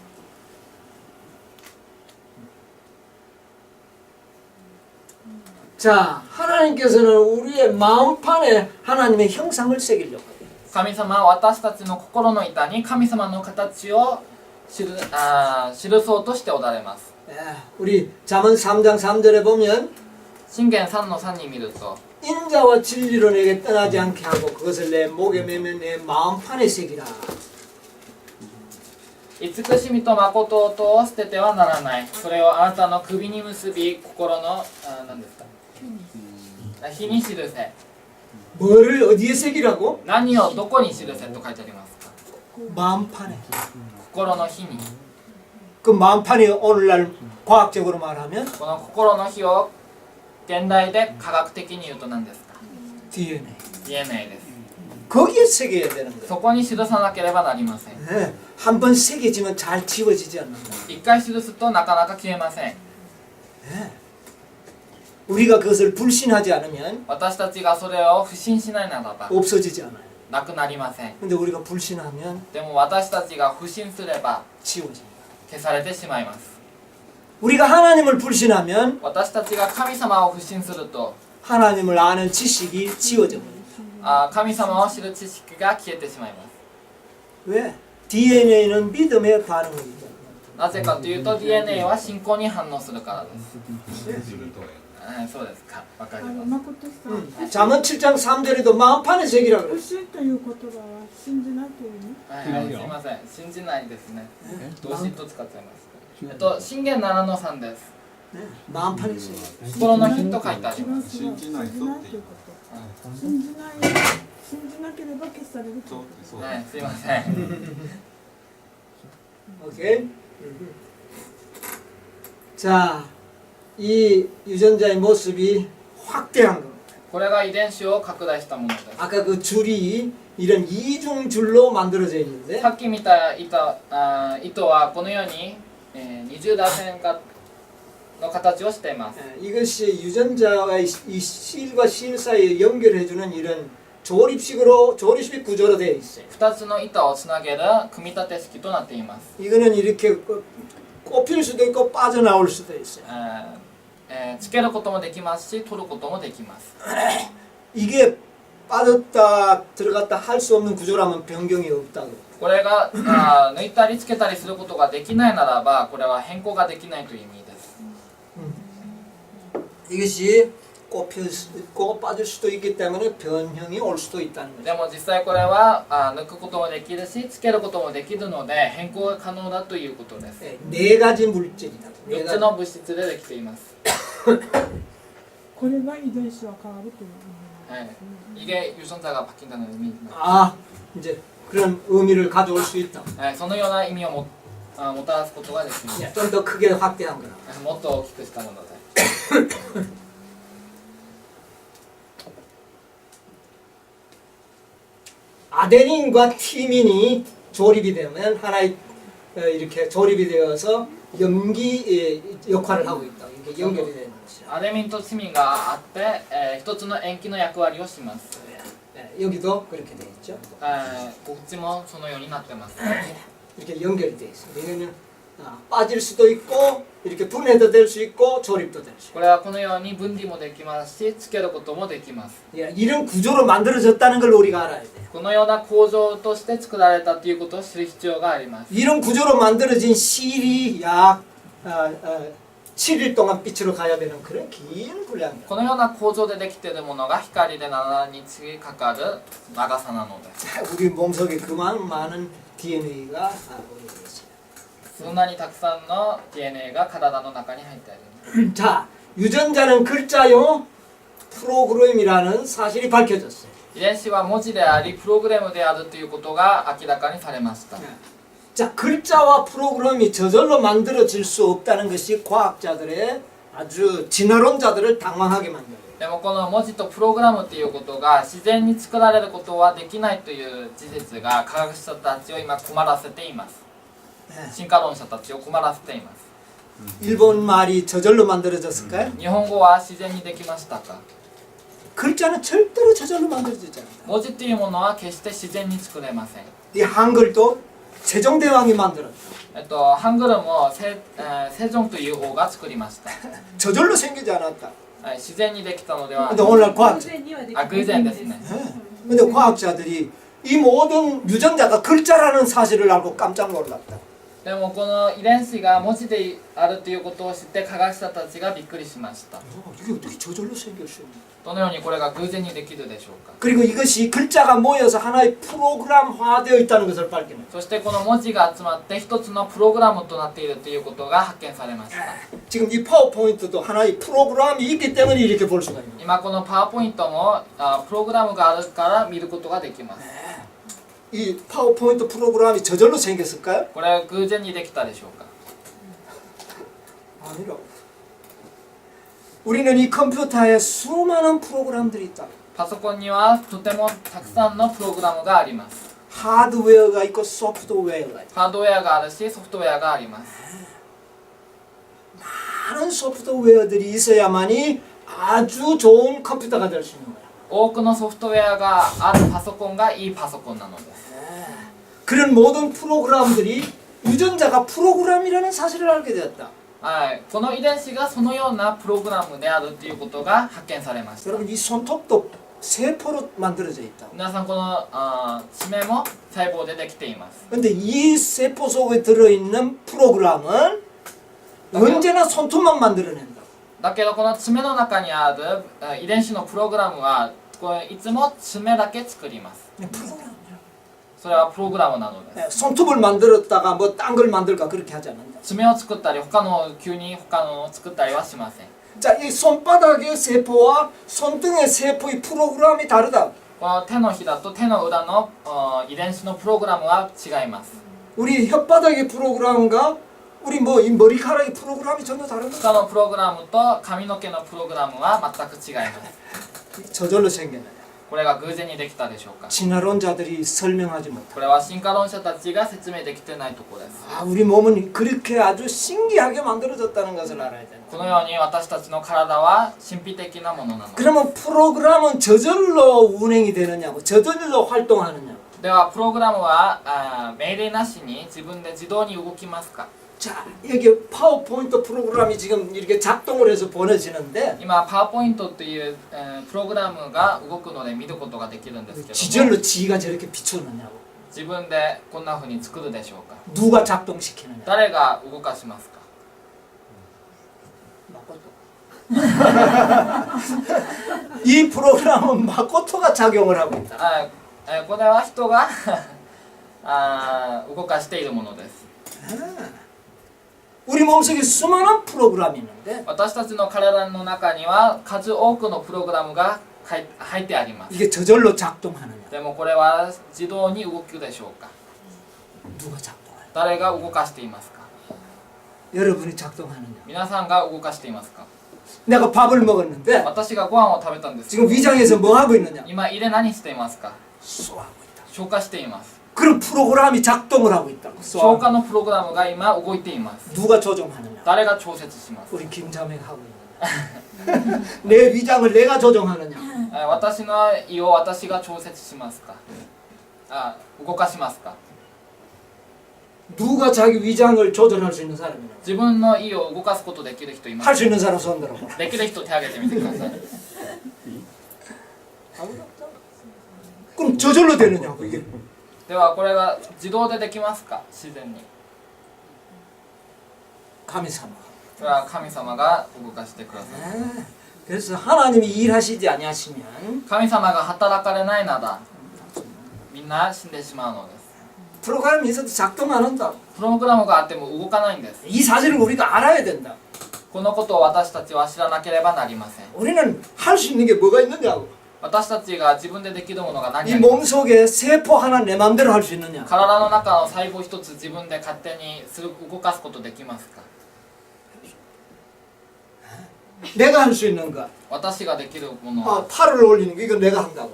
Speaker 1: 자, 하나님께서는 우리의 마음판에 하나님의 형상을 새기려고 해요.
Speaker 2: 神様は私たちの心の板に神様の形を記そうとしておられます。
Speaker 1: 우리 잠언 3장 3절에 보면
Speaker 2: 箴言3の3に見ると
Speaker 1: 인자와 진리로 내게 떠나지 않게 하고 그것을 내 목에 매며 내 마음판에 새기라.
Speaker 2: 慈しみと誠とを捨ててはならない。それをあなたの首に結び心の何ですか火に記せ。
Speaker 1: 뭐를 어디에 새기라고?
Speaker 2: 何をどこに記せと書いてありますか。
Speaker 1: 마음판에.
Speaker 2: 心の火に。
Speaker 1: 그 마음판이 오늘날 과학적으로 말하면
Speaker 2: この心の火を現代で科学的に言うと何ですか。
Speaker 1: DNA.
Speaker 2: DNA です。
Speaker 1: 거기에 새겨야 되는 거예요.
Speaker 2: そこに記さなければなりません。
Speaker 1: 네. 한번 새겨지면 잘 지워지지 않는다.
Speaker 2: 一回記すとなかなか消えません。
Speaker 1: 네. 우리가 그것을 불신하지 않으면
Speaker 2: 私たちがそれを不信しないならば
Speaker 1: 없어지지 않아요.
Speaker 2: なくなりません。
Speaker 1: 근데 우리가 불신하면
Speaker 2: でも私たちが不信すれば
Speaker 1: 지워집니다.
Speaker 2: 消されてしまいます。
Speaker 1: 우리가 하나님을 불신하면
Speaker 2: 私たちが神様を不信すると
Speaker 1: 하나님을 아는 지식이 지워져 버립니다.
Speaker 2: 神様を知る知識が消えてしまいます。
Speaker 1: 왜? DNA는 믿음에 반응을 합니다.
Speaker 2: なぜかというと DNA は信仰に反応するからです。そうですか。わかります。
Speaker 4: 誠さん、
Speaker 1: 잠언 7장 3절에도 마음판에 새기라
Speaker 4: 不
Speaker 1: 그래요.
Speaker 4: 信という言葉は信じないというね。
Speaker 2: はい、すみません。信じないですね。動詞と使っちゃいます。箴言7の3です。
Speaker 1: 네. 마음판에 새기라.
Speaker 2: 心の火と書いてあり
Speaker 4: 違う違う
Speaker 2: ます。
Speaker 4: 信じないということ。信じなければ消されるということ。
Speaker 2: はい、すいません。
Speaker 1: 오케이. 자, 이 유전자의 모습이 확대한 겁니다.
Speaker 2: これが遺伝子を拡大したものです。
Speaker 1: 아까 그 줄이 이런 이중 줄로 만들어져 있는데
Speaker 2: さっき見た糸はこのように、二重打線の形をしています。
Speaker 1: 이것이 유전자와 이 실과 실 사이에 연결해주는 이런 조립식 구조로 되어 있어요.
Speaker 2: 2つの板をつなげる組み立て式となっています。
Speaker 1: 이거는 이렇게 꼽힐 수도 있고 빠져나올 수도 있어요.
Speaker 2: つけることもできますし取ることもできます。
Speaker 1: 이게 빠졌다 들어갔다 할 수 없는 구조라면 변경이 없다고.
Speaker 2: これが抜いたりつけたりすることができないならばこれは変更ができないという意味です。
Speaker 1: 이것이 꼽힐 수도 있고 빠질 수도 있기 때문에 변형이 올 수도 있다는 거죠.
Speaker 2: でも実際これは抜くこともできるしつけることもできるので変更が可能だということです。
Speaker 1: 네 가지 물질이다.
Speaker 2: 4つの物質でできています。
Speaker 4: これが遺伝子は変わるという。
Speaker 2: 이게 유전자가 바뀐다는 의미입니다.
Speaker 1: 아, 이제 그런 의미를 가져올 수 있다.
Speaker 2: そのような意味をもたらすことができます。
Speaker 1: 좀 더 크게 확대한 거다.
Speaker 2: もっと大きくしたもので。
Speaker 1: 아데닌과 티민이 조립이 되면 하나의 이렇게 조립이 되어서 염기 역할을 하고 있다. 이게 연결이 되는 것이죠.
Speaker 2: アデニンとチミンがあって、一つの塩基の役割をします。
Speaker 1: 여기도 그렇게 되어 있죠.
Speaker 2: こっちもそのようになってます。
Speaker 1: 이렇게 연결이 되어 있습니다. 이거는 빠질 수도 있고 이렇게 분해도 될 수 있고 조립도 될 수 있고.
Speaker 2: これはこのように分離もできますし、つけることもできます。
Speaker 1: 이런 구조로 만들어졌다는 걸 우리가 알아야 돼요.
Speaker 2: このような構造として作られたということを知る必要があります。
Speaker 1: 이런 구조로 만들어진 실이 약 7일 동안 빛으로 가야 되는 그런 긴 분량입니다.
Speaker 2: このような構造でできているものが光で7日かかる長さなのです。
Speaker 1: 우리 몸속에 그만 많은 DNA가 우리 있어요.
Speaker 2: そんなにたくさんの DNA が体の中に入っている。
Speaker 1: 자, 유전자는 글자요 프로그램이라는 사실이 밝혀졌어요.
Speaker 2: 遺伝子は文字でありプログラムであるということが明らかにされました。
Speaker 1: 자, 글자와 프로그램이 저절로 만들어질 수 없다는 것이 과학자들의 아주 진화론자들을 당황하게 만들어요.
Speaker 2: でもこの文字とプログラムということが自然に作られることはできないという事実が科学者たちを今困らせています。
Speaker 1: 네.
Speaker 2: 進化論者たちを困らせています。
Speaker 1: 일본 말이 저절로 만들어졌을까요?
Speaker 2: 日本語は自然にできましたか？
Speaker 1: 글자는 절대로 저절로 만들어지지 않는다.
Speaker 2: 文字というものは決して自然に作れません。
Speaker 1: 이 한글도 세종대왕이 만들었다.
Speaker 2: ハングルもセジョンという王が作りました。
Speaker 1: 저절로 생기지 않았다.
Speaker 2: はい自然にできたのでは
Speaker 1: 근데 오늘날
Speaker 4: 偶
Speaker 1: 과학자,
Speaker 4: 然にはでき
Speaker 2: あ偶然ですね。
Speaker 1: 근데 과학자들이 이 모든 유전자가 글자라는 사실을 알고 깜짝 놀랐다.
Speaker 2: でもこの遺伝子が文字であるということを知って科学者たちがびっくりしました。
Speaker 1: 이게 어떻게 저절로 생길 수 있냐?
Speaker 2: どのようにこれが偶然にできるでしょうか。
Speaker 1: 그리고 이것이 글자가 모여서 하나의 프로그램화되어 있다는 것을 발견했다.
Speaker 2: そしてこの文字が集まって一つのプログラムとなっているということが発見されました。
Speaker 1: 지금 이 파워포인트도 하나의 프로그램이 있기 때문에 이렇게 볼 수가 있는 거예요.
Speaker 2: 今このパワーポイントもプログラムがあるから見ることができます。
Speaker 1: 이 파워포인트 프로그램이 저절로 생겼을까요?
Speaker 2: これは偶然にできたでしょうか。
Speaker 1: 아니라고. 우리는 이 컴퓨터에 수많은 프로그램들이 있다.
Speaker 2: パソコンにはとてもたくさんのプログラムがあります。
Speaker 1: 하드웨어가 있고 소프트웨어가 있고
Speaker 2: ハードウェアがあるしソフトウェアがあります。
Speaker 1: 많은 소프트웨어들이 있어야만이 아주 좋은 컴퓨터가 될 수 있는 거야.
Speaker 2: 多くのソフトウェアがあるパソコンがいいパソコンなのです。
Speaker 1: 그런 모든 프로그램들이 유전자가 프로그램이라는 사실을 알게 되었다.
Speaker 2: はい、この遺伝子がそのようなプログラムであるということが発見されました。
Speaker 1: 여러분 이 손톱도 세포로 만들어져 있다.
Speaker 2: 皆さんこの爪も細胞でできています。
Speaker 1: 근데 이 세포 속에 들어있는 프로그램은 언제나 손톱만 만들어낸다.
Speaker 2: だけどこの爪の中にある遺伝子のプログラムはこれいつも爪だけ作ります。
Speaker 1: 프로그램.
Speaker 2: それはプログラムなのです。
Speaker 1: 손톱을 만들었다가 뭐 딴 걸 만들까 그렇게 하지 않는다.
Speaker 2: 爪を作ったり急に他のを作ったりはしません。
Speaker 1: 자, 이 손바닥의 세포와 손등의 세포의 프로그램이 다르다.
Speaker 2: この手のひらと手の裏の遺伝子のプログラムは違います。
Speaker 1: 우리 혓바닥의 프로그램과 우리 뭐 이 머리카락의 프로그램이 전혀 다르다.
Speaker 2: 他のプログラムと髪の毛のプログラムは全く違います。
Speaker 1: 저절로 생겼네.
Speaker 2: これが偶然にできたでしょうか。
Speaker 1: 진화론자들이 설명하지 못한다.
Speaker 2: これは進化論者たちが説明できてないところです。
Speaker 1: 아, 우리 몸은 그렇게 아주 신기하게 만들어졌다는 것을 알아야 된다.
Speaker 2: このように私たちの体は神秘的なものなのです。
Speaker 1: 그러면 프로그램은 저절로 운행이 되느냐고, 저절로 활동하느냐고.
Speaker 2: ではプログラムは命令なしに自分で自動に動きますか。
Speaker 1: 자, 여기 파워포인트 프로그램이 지금 이렇게 작동을 해서 보내지는데
Speaker 2: 今パワーポイントという、プログラムが動くので見ることができるんですけども、
Speaker 1: 지절로 지가 저렇게 비춰놓냐고.
Speaker 2: 自分でこんな風に作るでしょうか。
Speaker 1: 누가 작동시키느냐.
Speaker 2: 誰が動かしますか。
Speaker 1: 이 프로그램은 마코토가 작용을 하고 있다.
Speaker 2: これは人が動かしているものです。
Speaker 1: 우리 몸속에 수많은 프로그램이 있는데
Speaker 2: 私たちの体の中には数多くのプログラムが入ってあります。
Speaker 1: 이게 저절로 작동하느냐.
Speaker 2: でもこれは自動に動くでしょうか。
Speaker 1: 누가 작동하느냐.
Speaker 2: 誰が動かしていますか。
Speaker 1: 여러분이 작동하느냐.
Speaker 2: 皆さんが動かしていますか。
Speaker 1: 내가 밥을 먹었는데
Speaker 2: 私がご飯を食べたんですけど
Speaker 1: 지금 위장에서 뭐 하고 있느냐.
Speaker 2: 今胃で何していますか。
Speaker 1: 소화하고 있다.
Speaker 2: 消化しています。
Speaker 1: 그런 프로그램이 작동을 하고 있다고.
Speaker 2: 消化のプログラムが今動いています。
Speaker 1: 누가 조종하느냐.
Speaker 2: 誰が調節します。
Speaker 1: 우리 김자매가 하고 있느냐. 내 위장을 내가 조종하느냐.
Speaker 2: 私の胃を私が調節しますか。動かしますか。
Speaker 1: 누가 자기 위장을 조절할 수 있는 사람이냐.
Speaker 2: 自分の胃を動かすことできる人います
Speaker 1: 할
Speaker 2: か。
Speaker 1: 수 있는 사람 손 들어봐.
Speaker 2: できる人手挙げてみてください。
Speaker 1: 그럼 저절로 되느냐고 이게.
Speaker 2: ではこれが自動でできますか。自然に。
Speaker 1: 감사마.
Speaker 2: それは神様が動かしてください。
Speaker 1: 그래서 하나님이 일하시지 아니하시면
Speaker 2: 神様が働かれないならみんな死んでしまうのです。
Speaker 1: 프로그램이 있어도 작동 안 한다.
Speaker 2: プログラムがあっても動かないんです。
Speaker 1: 이 사실을 우리가 알아야 된다.
Speaker 2: このことを私たちは知らなければなりません。
Speaker 1: 우리는 할 수 있는 게 뭐가 있느냐고.
Speaker 2: 私たちが自分でできるものが何
Speaker 1: 이
Speaker 2: あります
Speaker 1: 몸 속에 세포 하나 내 마음대로 할 수 있느냐?
Speaker 2: 体の中の細胞一つ自分で勝手に動かすことできますか
Speaker 1: 내가 할 수 있는 거.
Speaker 2: 私ができるものは
Speaker 1: 팔을 올리는 거 이건 내가 한다고.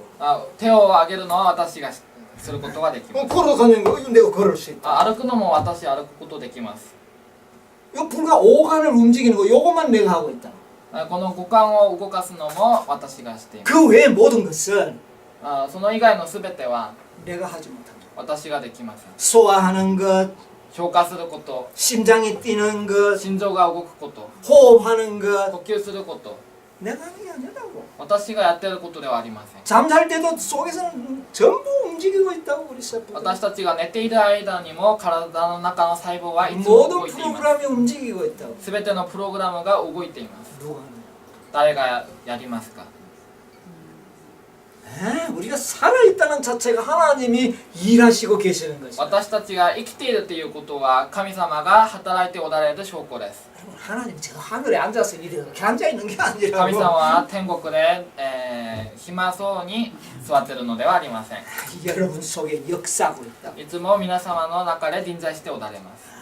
Speaker 2: 手を上げるのは私がすることができます
Speaker 1: 걸어가는 거 이건 내가 걸을 수 있다.
Speaker 2: 歩くのも私歩くことできます
Speaker 1: 요 불과 오간을 움직이는 거 요것만 내가 하고 있다.
Speaker 2: この五感を動かすのも私がしています
Speaker 1: 그 외의 모든 것은
Speaker 2: その以外の全ては
Speaker 1: 내가 하지 못한다.
Speaker 2: 私ができません
Speaker 1: 소화하는 것,
Speaker 2: 消化すること
Speaker 1: 심장이 뛰는 것,
Speaker 2: 心臓が動くこと
Speaker 1: 호흡하는 것,
Speaker 2: 呼吸すること
Speaker 1: 내가 하는 게 아니라고.
Speaker 2: 私がやってることではありません
Speaker 1: 잠잘 때도 속에서는 전부 움직이고 있다고 우리 세포.
Speaker 2: 私たちが寝ている間にも体の中の細胞はいつも
Speaker 1: 모든
Speaker 2: 動いています
Speaker 1: 프로그램이 움직이고 있다고.
Speaker 2: 全てのプログラムが動いています
Speaker 1: 누가 하느냐?
Speaker 2: 誰がやりますか
Speaker 1: 우리가 살아있다는 자체가 하나님이 일하시고 계시는 것이다.
Speaker 2: 私たちが生きているということは神様が働いておられる証拠です
Speaker 1: 하나님 저 하늘에 앉아서 이렇게 앉아있는 게
Speaker 2: 神様
Speaker 1: 아니라고.
Speaker 2: は天国で、暇そうに座っているのではありません
Speaker 1: 여러분 속에 역사하고 있다.
Speaker 2: いつも皆様の中で臨在しておられます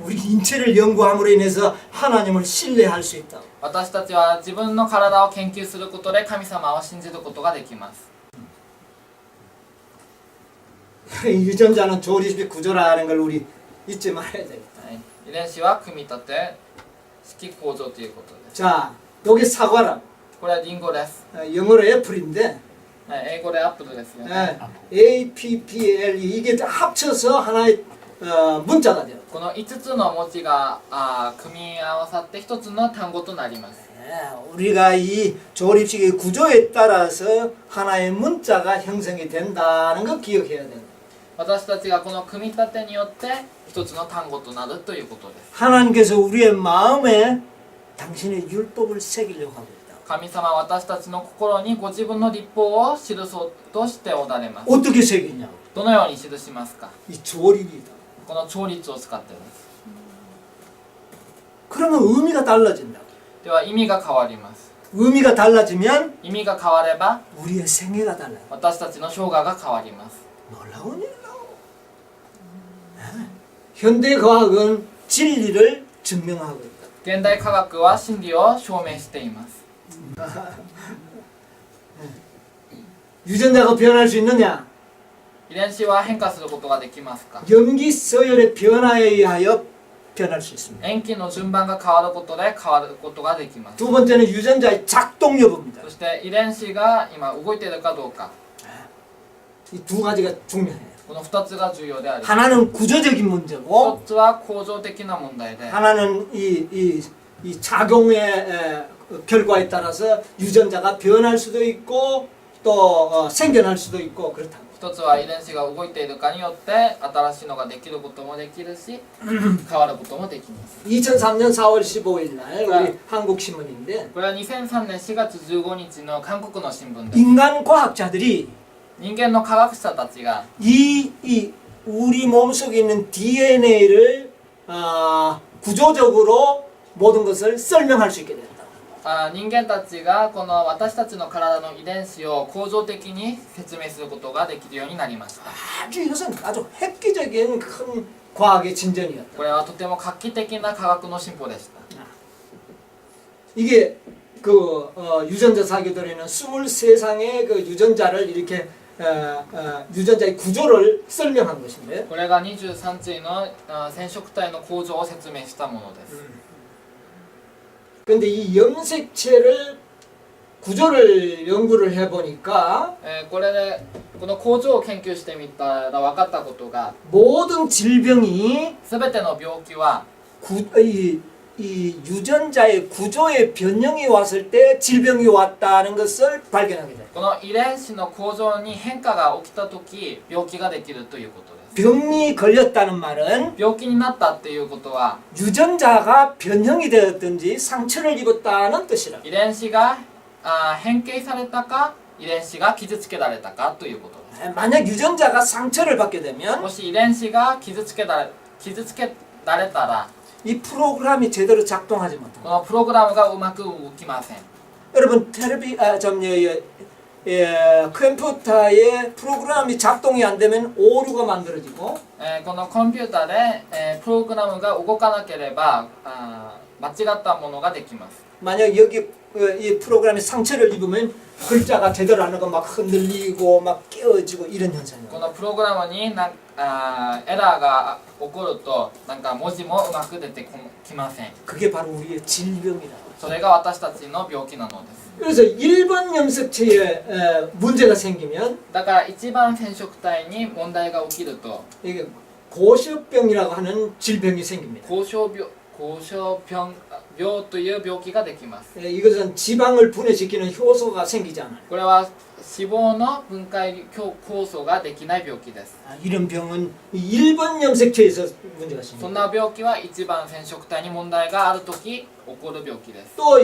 Speaker 1: 우리 인체를 연구함으로 인해서 하나님을 신뢰할 수 있다.
Speaker 2: 私たちは自分の体を研究することで神様を信じることができます
Speaker 1: 유전자는 조립 구조라는 걸 우리 잊지 말아야 되겠다.
Speaker 2: はい遺伝子は組み立て式構造ということです
Speaker 1: 자, 여기 사과라.
Speaker 2: これはリンゴです
Speaker 1: 영어로 애플인데
Speaker 2: 英語でアップルですよね
Speaker 1: APPLE 이게 다 합쳐서 하나의 문자가 돼요.
Speaker 2: この5つの文字が組み合わさって1つの単語となります
Speaker 1: 우리가 이 조립식의 구조에 따라서 하나의 문자가 형성이 된다는 거 기억해야 된다.
Speaker 2: 私たちがこの組み立てによって1つの単語となるということです
Speaker 1: 하나님께서 우리의 마음에 당신의 율법을 새기려고 하고 있다.
Speaker 2: 神様は私たちの心にご自分の立法を記そうとしておられます
Speaker 1: 어떻게 새기냐고.
Speaker 2: どのように記しますか
Speaker 1: 이 조립이다.
Speaker 2: この調律を使っています
Speaker 1: 그러면 의미가 달라진다.
Speaker 2: では意味が変わります
Speaker 1: 의미가 달라지면
Speaker 2: 意味が変われば
Speaker 1: 우리의 생애가 달라요.
Speaker 2: 私たちの生涯が変わります
Speaker 1: 놀라운 일이라고. 현대 과학은 진리를 증명하고 있다.
Speaker 2: 現代科学は真理を証明しています
Speaker 1: 유전자가 변할 수 있느냐?
Speaker 2: 遺伝子は変化することができますか
Speaker 1: 염기 서열의 변화에 의하여 변할 수 있습니다.
Speaker 2: 塩基の順番が変わることで変わることができます
Speaker 1: 두 번째는 유전자의 작동 여부입니다.
Speaker 2: そして遺伝子が今動いているかどうか
Speaker 1: 이 두 가지가 중요해요.
Speaker 2: この2つが重要であります
Speaker 1: 하나는 구조적인 문제고
Speaker 2: 一つは構造的な問題で
Speaker 1: 하나는 이 작용의 결과에 따라서 유전자가 변할 수도 있고 또 생겨날 수도 있고 그렇다.
Speaker 2: 一つは遺伝子が動いているかによって新しいのができることもできるし変わることもできます
Speaker 1: 2003년 4월 15일 날 우리 한국 신문인데
Speaker 2: これは2003年4月15日の韓国の新聞です
Speaker 1: 인간 과학자들이
Speaker 2: 人間の科学者たちが
Speaker 1: 이 우리 몸속에 있는 DNA를 구조적으로 모든 것을 설명할 수 있게 된다.
Speaker 2: 人間たちがこの私たちの体の遺伝子を構造的に説明することができるようになりました
Speaker 1: 아주 이것은 아주 획기적인 큰 과학의 진전이었다.
Speaker 2: これはとても画期的な科学の進歩でした
Speaker 1: 이게 그 유전자 사교들에는 23상의 그 유전자를 이렇게 유전자의 구조를 설명한 것인데
Speaker 2: これが23対の染色体の構造を説明したものです
Speaker 1: 근데 이 염색체를 구조를 연구를 해보니까
Speaker 2: これでこの構造を研究してみたら分かったことが
Speaker 1: 모든 질병이
Speaker 2: 全ての病気は
Speaker 1: 이 유전자의 구조의 변형이 왔을 때 질병이 왔다는 것을 발견하게 돼요.
Speaker 2: この遺伝子の構造に変化が起きた時病気ができるということです
Speaker 1: 병이 걸렸다는 말은
Speaker 2: 病気になったっていうことは
Speaker 1: 유전자가 변형이 되었든지 상처를 입었다는 뜻이라.
Speaker 2: 遺伝子が変形されたか遺伝子が傷つけられたかということで
Speaker 1: 만약 유전자가 상처를 받게
Speaker 2: す
Speaker 1: 되면
Speaker 2: もし遺伝子が傷つけられたら
Speaker 1: 이 프로그램이 제대로 작동하지 못합니다.
Speaker 2: このプログラムがうまく動きません
Speaker 1: 여러분 컴퓨터의 프로그램이 작동이 안 되면 오류가 만들어지고
Speaker 2: このコンピューターで、プログラムが動かなければ間違ったものができます。
Speaker 1: 만약 여기 이 프로그램에 상처를 입으면 글자가 제대로 안 나고 막 흔들리고 막 깨어지고 이런 현상이
Speaker 2: このプログラムにエラーが起こるとなんか文字もうまく出てきません。
Speaker 1: 그게 바로 우리의 질병이다.
Speaker 2: それが私たちの病気なのです。
Speaker 1: 그래서 1번 염색체에 문제가 생기면
Speaker 2: だから一番染色体に問題が起きると
Speaker 1: 이게 고시병이라고 하는 질병이 생깁니다.
Speaker 2: 高症病という病気ができます。
Speaker 1: 이것은 지방을 분해시키는 효소가 생기지 않아요.
Speaker 2: これは脂肪の分解酵素ができない病気です。
Speaker 1: 이런 병은 1번 염색체에서 문제가
Speaker 2: そん
Speaker 1: 생깁니다.
Speaker 2: な病気は一番染色体に問題があるとき起こる病気です。
Speaker 1: 또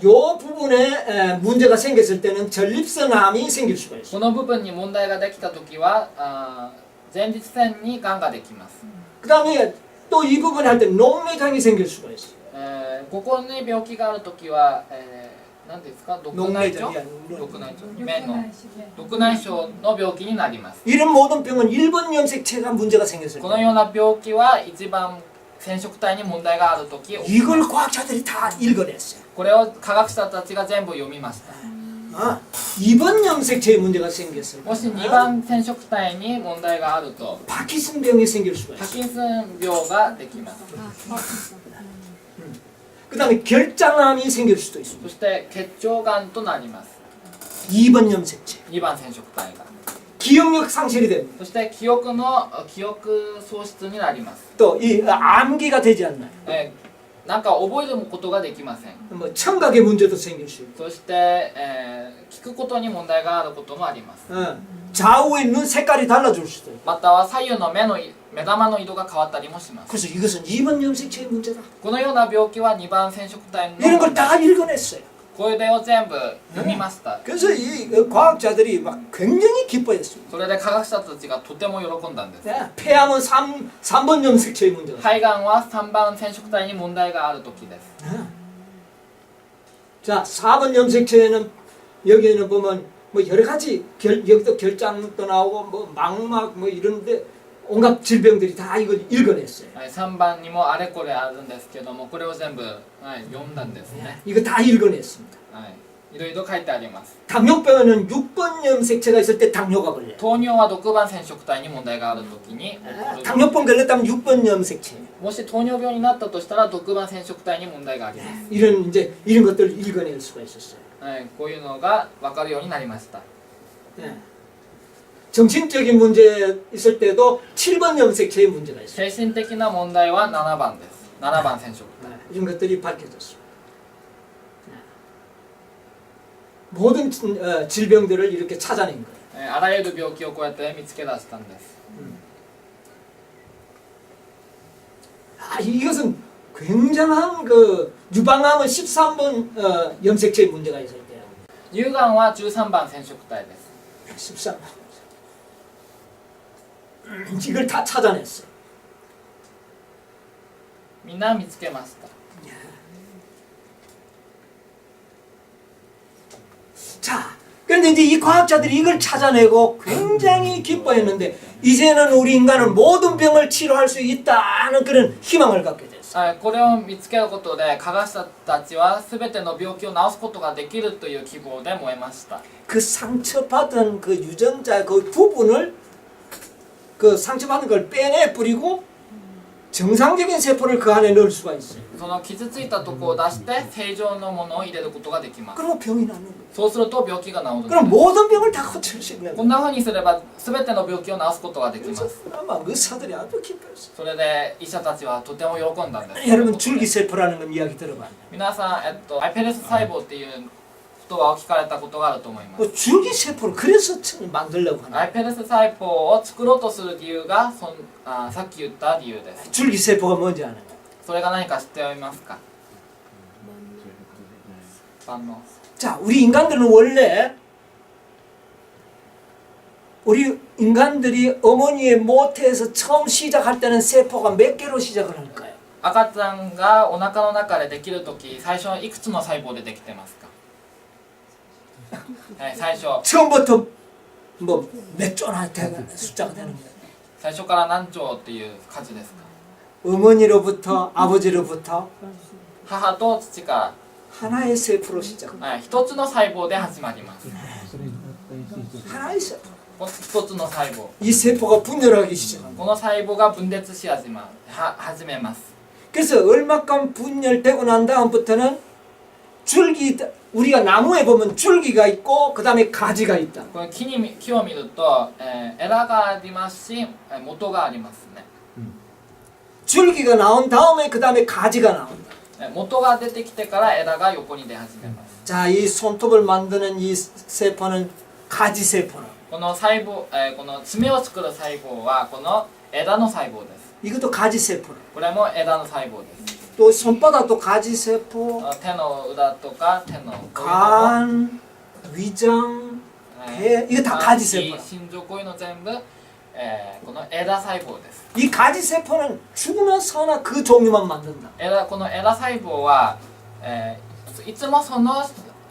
Speaker 1: 요 부분에 문제가 생겼을 때는 전립선암이 생길 수가 있어요.
Speaker 2: この部分に問題ができたときは前立腺にがんができます。
Speaker 1: 그 다음에 또 이 부분에 할 때 녹내장이 생길 수가 있어요.
Speaker 2: ここに病気があるときは、何ですか毒内腸
Speaker 1: 녹내장이
Speaker 2: 毒内腸目の毒内障の病気になります。
Speaker 1: 이런 모든 병은 1번 염색체가 문제가 생겼을
Speaker 2: この
Speaker 1: 때
Speaker 2: ような病気は一番染色体に問題があるとき
Speaker 1: 이걸 과학자들이 다 읽어냈어요.
Speaker 2: これを科学者たちが全部読みました。
Speaker 1: 2번 염색체에 문제가 생겼을
Speaker 2: もし
Speaker 1: 때
Speaker 2: 2番染色体に問題があると
Speaker 1: 파킨슨병이 생길 수가
Speaker 2: パ
Speaker 1: 있어요.
Speaker 2: キンソン病ができます。
Speaker 1: 그 다음에 결장암이 생길 수도 있습니다.
Speaker 2: そして結腸がんとなります。
Speaker 1: 2번 염색체.
Speaker 2: 2番染色体が。
Speaker 1: 기억력 상실이 됩니다.
Speaker 2: そして記憶喪失になります。
Speaker 1: 또 이 암기가 되지 않나요?
Speaker 2: なんか覚えることができません。
Speaker 1: 뭐 청각의 문제도 생길 수 있고
Speaker 2: そして、聞くことに問題があることもあります。
Speaker 1: 좌우의 눈 색깔이 달라질 수도 있고
Speaker 2: または左右の目玉の色が変わったりもします。
Speaker 1: 그래서 이것은 2번 염색체의 문제다.
Speaker 2: このような病気は2番染色体の
Speaker 1: 이런 걸
Speaker 2: 問題。
Speaker 1: 다 읽어냈어요.
Speaker 2: これを全部読みました。
Speaker 1: 그래서 이 과학자들이 막 굉장히 기뻐했습니다.
Speaker 2: それで科学者たちがとても喜んだんです。
Speaker 1: 폐암은 3번 염색체의 문제다.
Speaker 2: 肺がんは3番染色体に問題がある時です。
Speaker 1: 자, 4번 염색체에는 여기에는 보면 뭐 여러 가지 여기도 결장도 나오고 뭐 망막 뭐 이런데 온갖 질병들이 다 이걸 읽어냈어요.
Speaker 2: 3番にもあれこれあるんですけども、これを全部、読んだんですね。
Speaker 1: 이거 다 읽어냈습니다.
Speaker 2: いろいろ書いてあります。
Speaker 1: 당뇨병에는 6번 염색체가 있을 때 당뇨가 걸려요.
Speaker 2: 糖尿は6番染色体に問題がある時に起こる。
Speaker 1: 당뇨병 걸렸다면 6번 염색체.
Speaker 2: もし糖尿病になったとしたら6番染色体に問題があります。
Speaker 1: 이런 것들을 읽어낼 수가 있었어요.
Speaker 2: こういうのが分かるようになりました。
Speaker 1: 정신적인 문제 있을 때도 7번 염색체의 문제가 있어요.
Speaker 2: 精神的な問題は7番です。7番染色体。
Speaker 1: 이런 것들이 밝혀졌습니다. 모든 질병들을 이렇게 찾아낸 거예요.
Speaker 2: あらゆる病気をこうやって見つけ出したんです。
Speaker 1: 이것은 굉장한 그 유방암은 13번 염색체의 문제가 있을 때요.
Speaker 2: 乳がんは13番染色体です。
Speaker 1: 13번. 이걸 다 찾아냈어요.
Speaker 2: みんな見つけました。
Speaker 1: 자, 그런데 이제 이 과학자들이 이걸 찾아내고 굉장히 기뻐했는데 이제는 우리 인간은 모든 병을 치료할 수 있다는 그런 희망을 갖게 됐어요.
Speaker 2: これを見つけることで科学者たちは全ての病気を治すことができるという希望で燃えました。
Speaker 1: 그 상처받은 그 유전자 그 부분을 그 상처받은 걸 빼내 뿌리고 정상적인 세포를 그 안에 넣을 수가 있어요.
Speaker 2: その傷ついたところを出して正常のものを入れることができます。
Speaker 1: 그러면 병이 낫는 거예요.
Speaker 2: そうすると病気が治るんです。
Speaker 1: 그럼 모든 병을 다 고칠 수 있는
Speaker 2: こ
Speaker 1: 거예요.
Speaker 2: んな風にすれば全ての病気を治すことができます。
Speaker 1: 아마 의사들이 아주 기뻐했어요.
Speaker 2: それで医者たちはとても喜んだんです。
Speaker 1: 여러분 줄기세포라는 건 이야기 들어봤나요?
Speaker 2: 皆さん、アイペレス細胞っていう言葉を聞かれたことがあると思います。
Speaker 1: 뭐 줄기세포를 그래서 만들려고 하는
Speaker 2: アイペレス細胞を作ろうとする理由がさっき言った理由です。
Speaker 1: 줄기세포가 뭔지 아나요?
Speaker 2: それが何か知っていますか？万能。
Speaker 1: 자, 우리 인간들은 원래 우리 인간들이 어머니의 모태에서 처음 시작할 때는 세포가 몇 개로 시작을 할까요?
Speaker 2: 赤ちゃんがお腹の中でできるとき最初いくつの細胞でできてますか？最初
Speaker 1: 처음부터 뭐 몇 조나 숫자가 되는 거예요.
Speaker 2: 最初から何兆っていう数ですか？
Speaker 1: 어머니로부터 아버지로부터
Speaker 2: 母と父か
Speaker 1: 하나의 세포로 시작.
Speaker 2: ら、一つの細胞で始まります。
Speaker 1: 하나의 세포.
Speaker 2: この一つの細胞、
Speaker 1: 이 세포가 분열하기 시작합니다.
Speaker 2: この細胞が分裂し始めます。
Speaker 1: 그래서 얼마간 분열되고 난 다음부터는 줄기, 우리가 나무에 보면 줄기가 있고 그 다음에 가지가 있다.
Speaker 2: この木を見ると、枝がありますし、元がありますね。
Speaker 1: 줄기가 나온 다음에 그 다음에 가지가 나온다.
Speaker 2: 元が出てきてから枝が横に出始めます。
Speaker 1: 자, 이 손톱을 만드는 이 세포는 가지 세포라.
Speaker 2: この細胞、この爪を作る細胞はこの枝の細胞です。
Speaker 1: 이것도 가지 세포라.
Speaker 2: これも枝の細胞です。
Speaker 1: 또 손바닥도 가지 세포,
Speaker 2: 手の裏とか手の
Speaker 1: 간, 위장, 배, 이거 다 가지 세포라.
Speaker 2: 心臓、こういうの全部、この枝細胞です。
Speaker 1: 이 가지 세포는 죽으나 사나 그 종류만 만든다.
Speaker 2: この枝細胞は、いつもその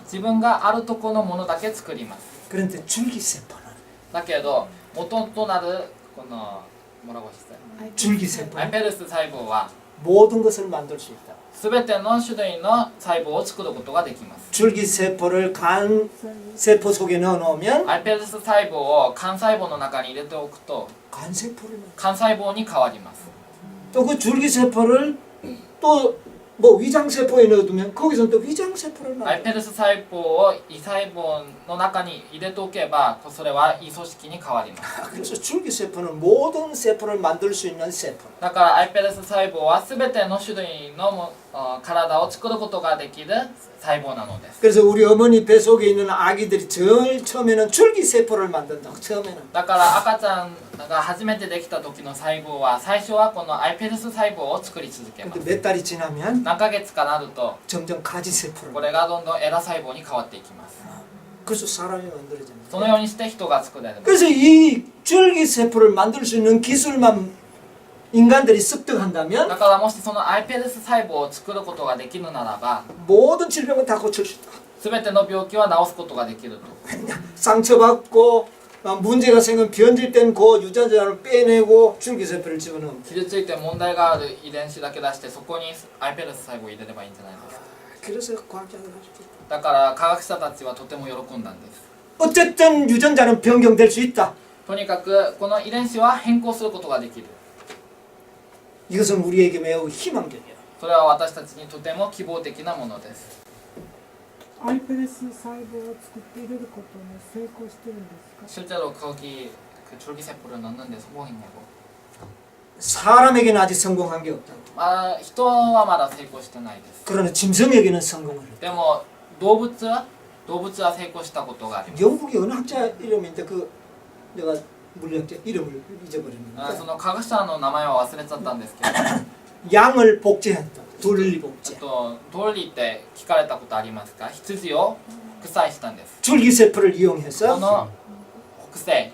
Speaker 2: 自分があるところのものだけ作ります。
Speaker 1: 그런데 줄기 세포는
Speaker 2: だけど元となるこの뭐라고 했어요?
Speaker 1: 줄기 세포
Speaker 2: アイペルス細胞は
Speaker 1: 모든 것을 만들 수 있다.
Speaker 2: すべての種類の細胞を作ることができます。
Speaker 1: 줄기 세포를 간 세포 속에 넣어 놓으면
Speaker 2: アイペルス細胞を幹細胞の中に入れておくと
Speaker 1: 간 세포를
Speaker 2: 幹細胞に変わります。
Speaker 1: 또 그 줄기 세포를 또 뭐 위장 세포에 넣어두면 거기서 또 위장 세포를
Speaker 2: アイ
Speaker 1: 만들.
Speaker 2: ペルス細胞を胃細胞の中に入れておけばそれは胃組織に変わります。
Speaker 1: 그래서 줄기 세포는 모든 세포를 만들 수 있는 세포.
Speaker 2: だからアイペルス細胞はすべての種類の体を作ることができる細胞なのです。
Speaker 1: 그래서 우리 어머니 배 속에 있는 아기들이 제일 처음에는 줄기 세포를 만든다고. 처음에는.
Speaker 2: だから赤ちゃんが初めてできた時の細胞は最初はこのアイペルス細胞を作り続けま
Speaker 1: 근데
Speaker 2: す。
Speaker 1: 몇 달이 지나면
Speaker 2: 何ヶ月かなると
Speaker 1: 점점 가지 세포를.
Speaker 2: これがどんどん枝細胞に変わっていきます。
Speaker 1: 그래서 사람이 만들어집니다.
Speaker 2: そのようにして人が作られます。
Speaker 1: 그래서 이 줄기 세포를 만들 수 있는 기술만 인간들이 습득한다면
Speaker 2: だからもしそのアイペルス細胞を作ることができるならば
Speaker 1: 모든 질병은 다 고칠 수 있다.
Speaker 2: 全ての病気は治すことができると。
Speaker 1: 상처받고 문제가 생긴 변질된 그 유전자를 빼내고 줄기세포를 집어넣으면
Speaker 2: 傷ついて問題がある遺伝子だけ出してそこにアイペルス細胞を入れればいいんじゃないですか。
Speaker 1: 그래서 과학자들 하죠.
Speaker 2: だから科学者たちはとても喜んだんです。
Speaker 1: 어쨌든 유전자는 변경될 수 있다.
Speaker 2: とにかくこの遺伝子は変更することができる。
Speaker 1: 이것은 우리에게 매우 희망적이야.
Speaker 2: それは私たちにとても希望的なものです。
Speaker 4: アイペレス細胞を作って入れることに成功してるんですか？
Speaker 2: 실제로 거기 그 줄기세포를 넣는데 성공했냐고.
Speaker 1: 사람에게는 아직 성공한 게 없다고.
Speaker 2: 人はまだ成功してないです。
Speaker 1: 그러나 짐승에게는 성공을 했다.
Speaker 2: でも動物は成功したことがあります。
Speaker 1: 영국의 어느 학자 이름인데 그 내가 물리학자 이름을 잊어버렸는데
Speaker 2: その科学者の名前は忘れちゃったんですけど、
Speaker 1: 양을 복제했다. 분리 복제.
Speaker 2: ドリって聞かれたことありますか？羊を複製したんです。
Speaker 1: 줄기세포를
Speaker 2: そ
Speaker 1: 이용해서
Speaker 2: の複製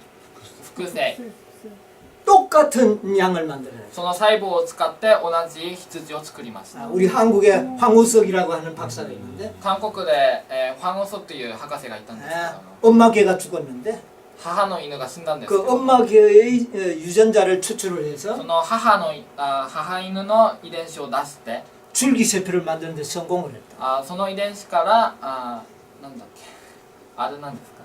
Speaker 1: 똑같은 양을 만들어요.
Speaker 2: その細胞を使って同じ羊を作りました。
Speaker 1: 우리 한국에 황우석이라고 하는 박사가 있는데
Speaker 2: 韓国で、ファン・オソという博士がいたんですけど、
Speaker 1: 엄마 개가 죽었는데
Speaker 2: 母の犬が死んだんですけ
Speaker 1: 그
Speaker 2: ど、
Speaker 1: 엄마 개의 유전자를 추출을 해서
Speaker 2: その母犬の遺伝子を出して、
Speaker 1: 줄기세포를 만드는 데 성공을 했다.
Speaker 2: その遺伝子からなんだっけ、あれなんですか、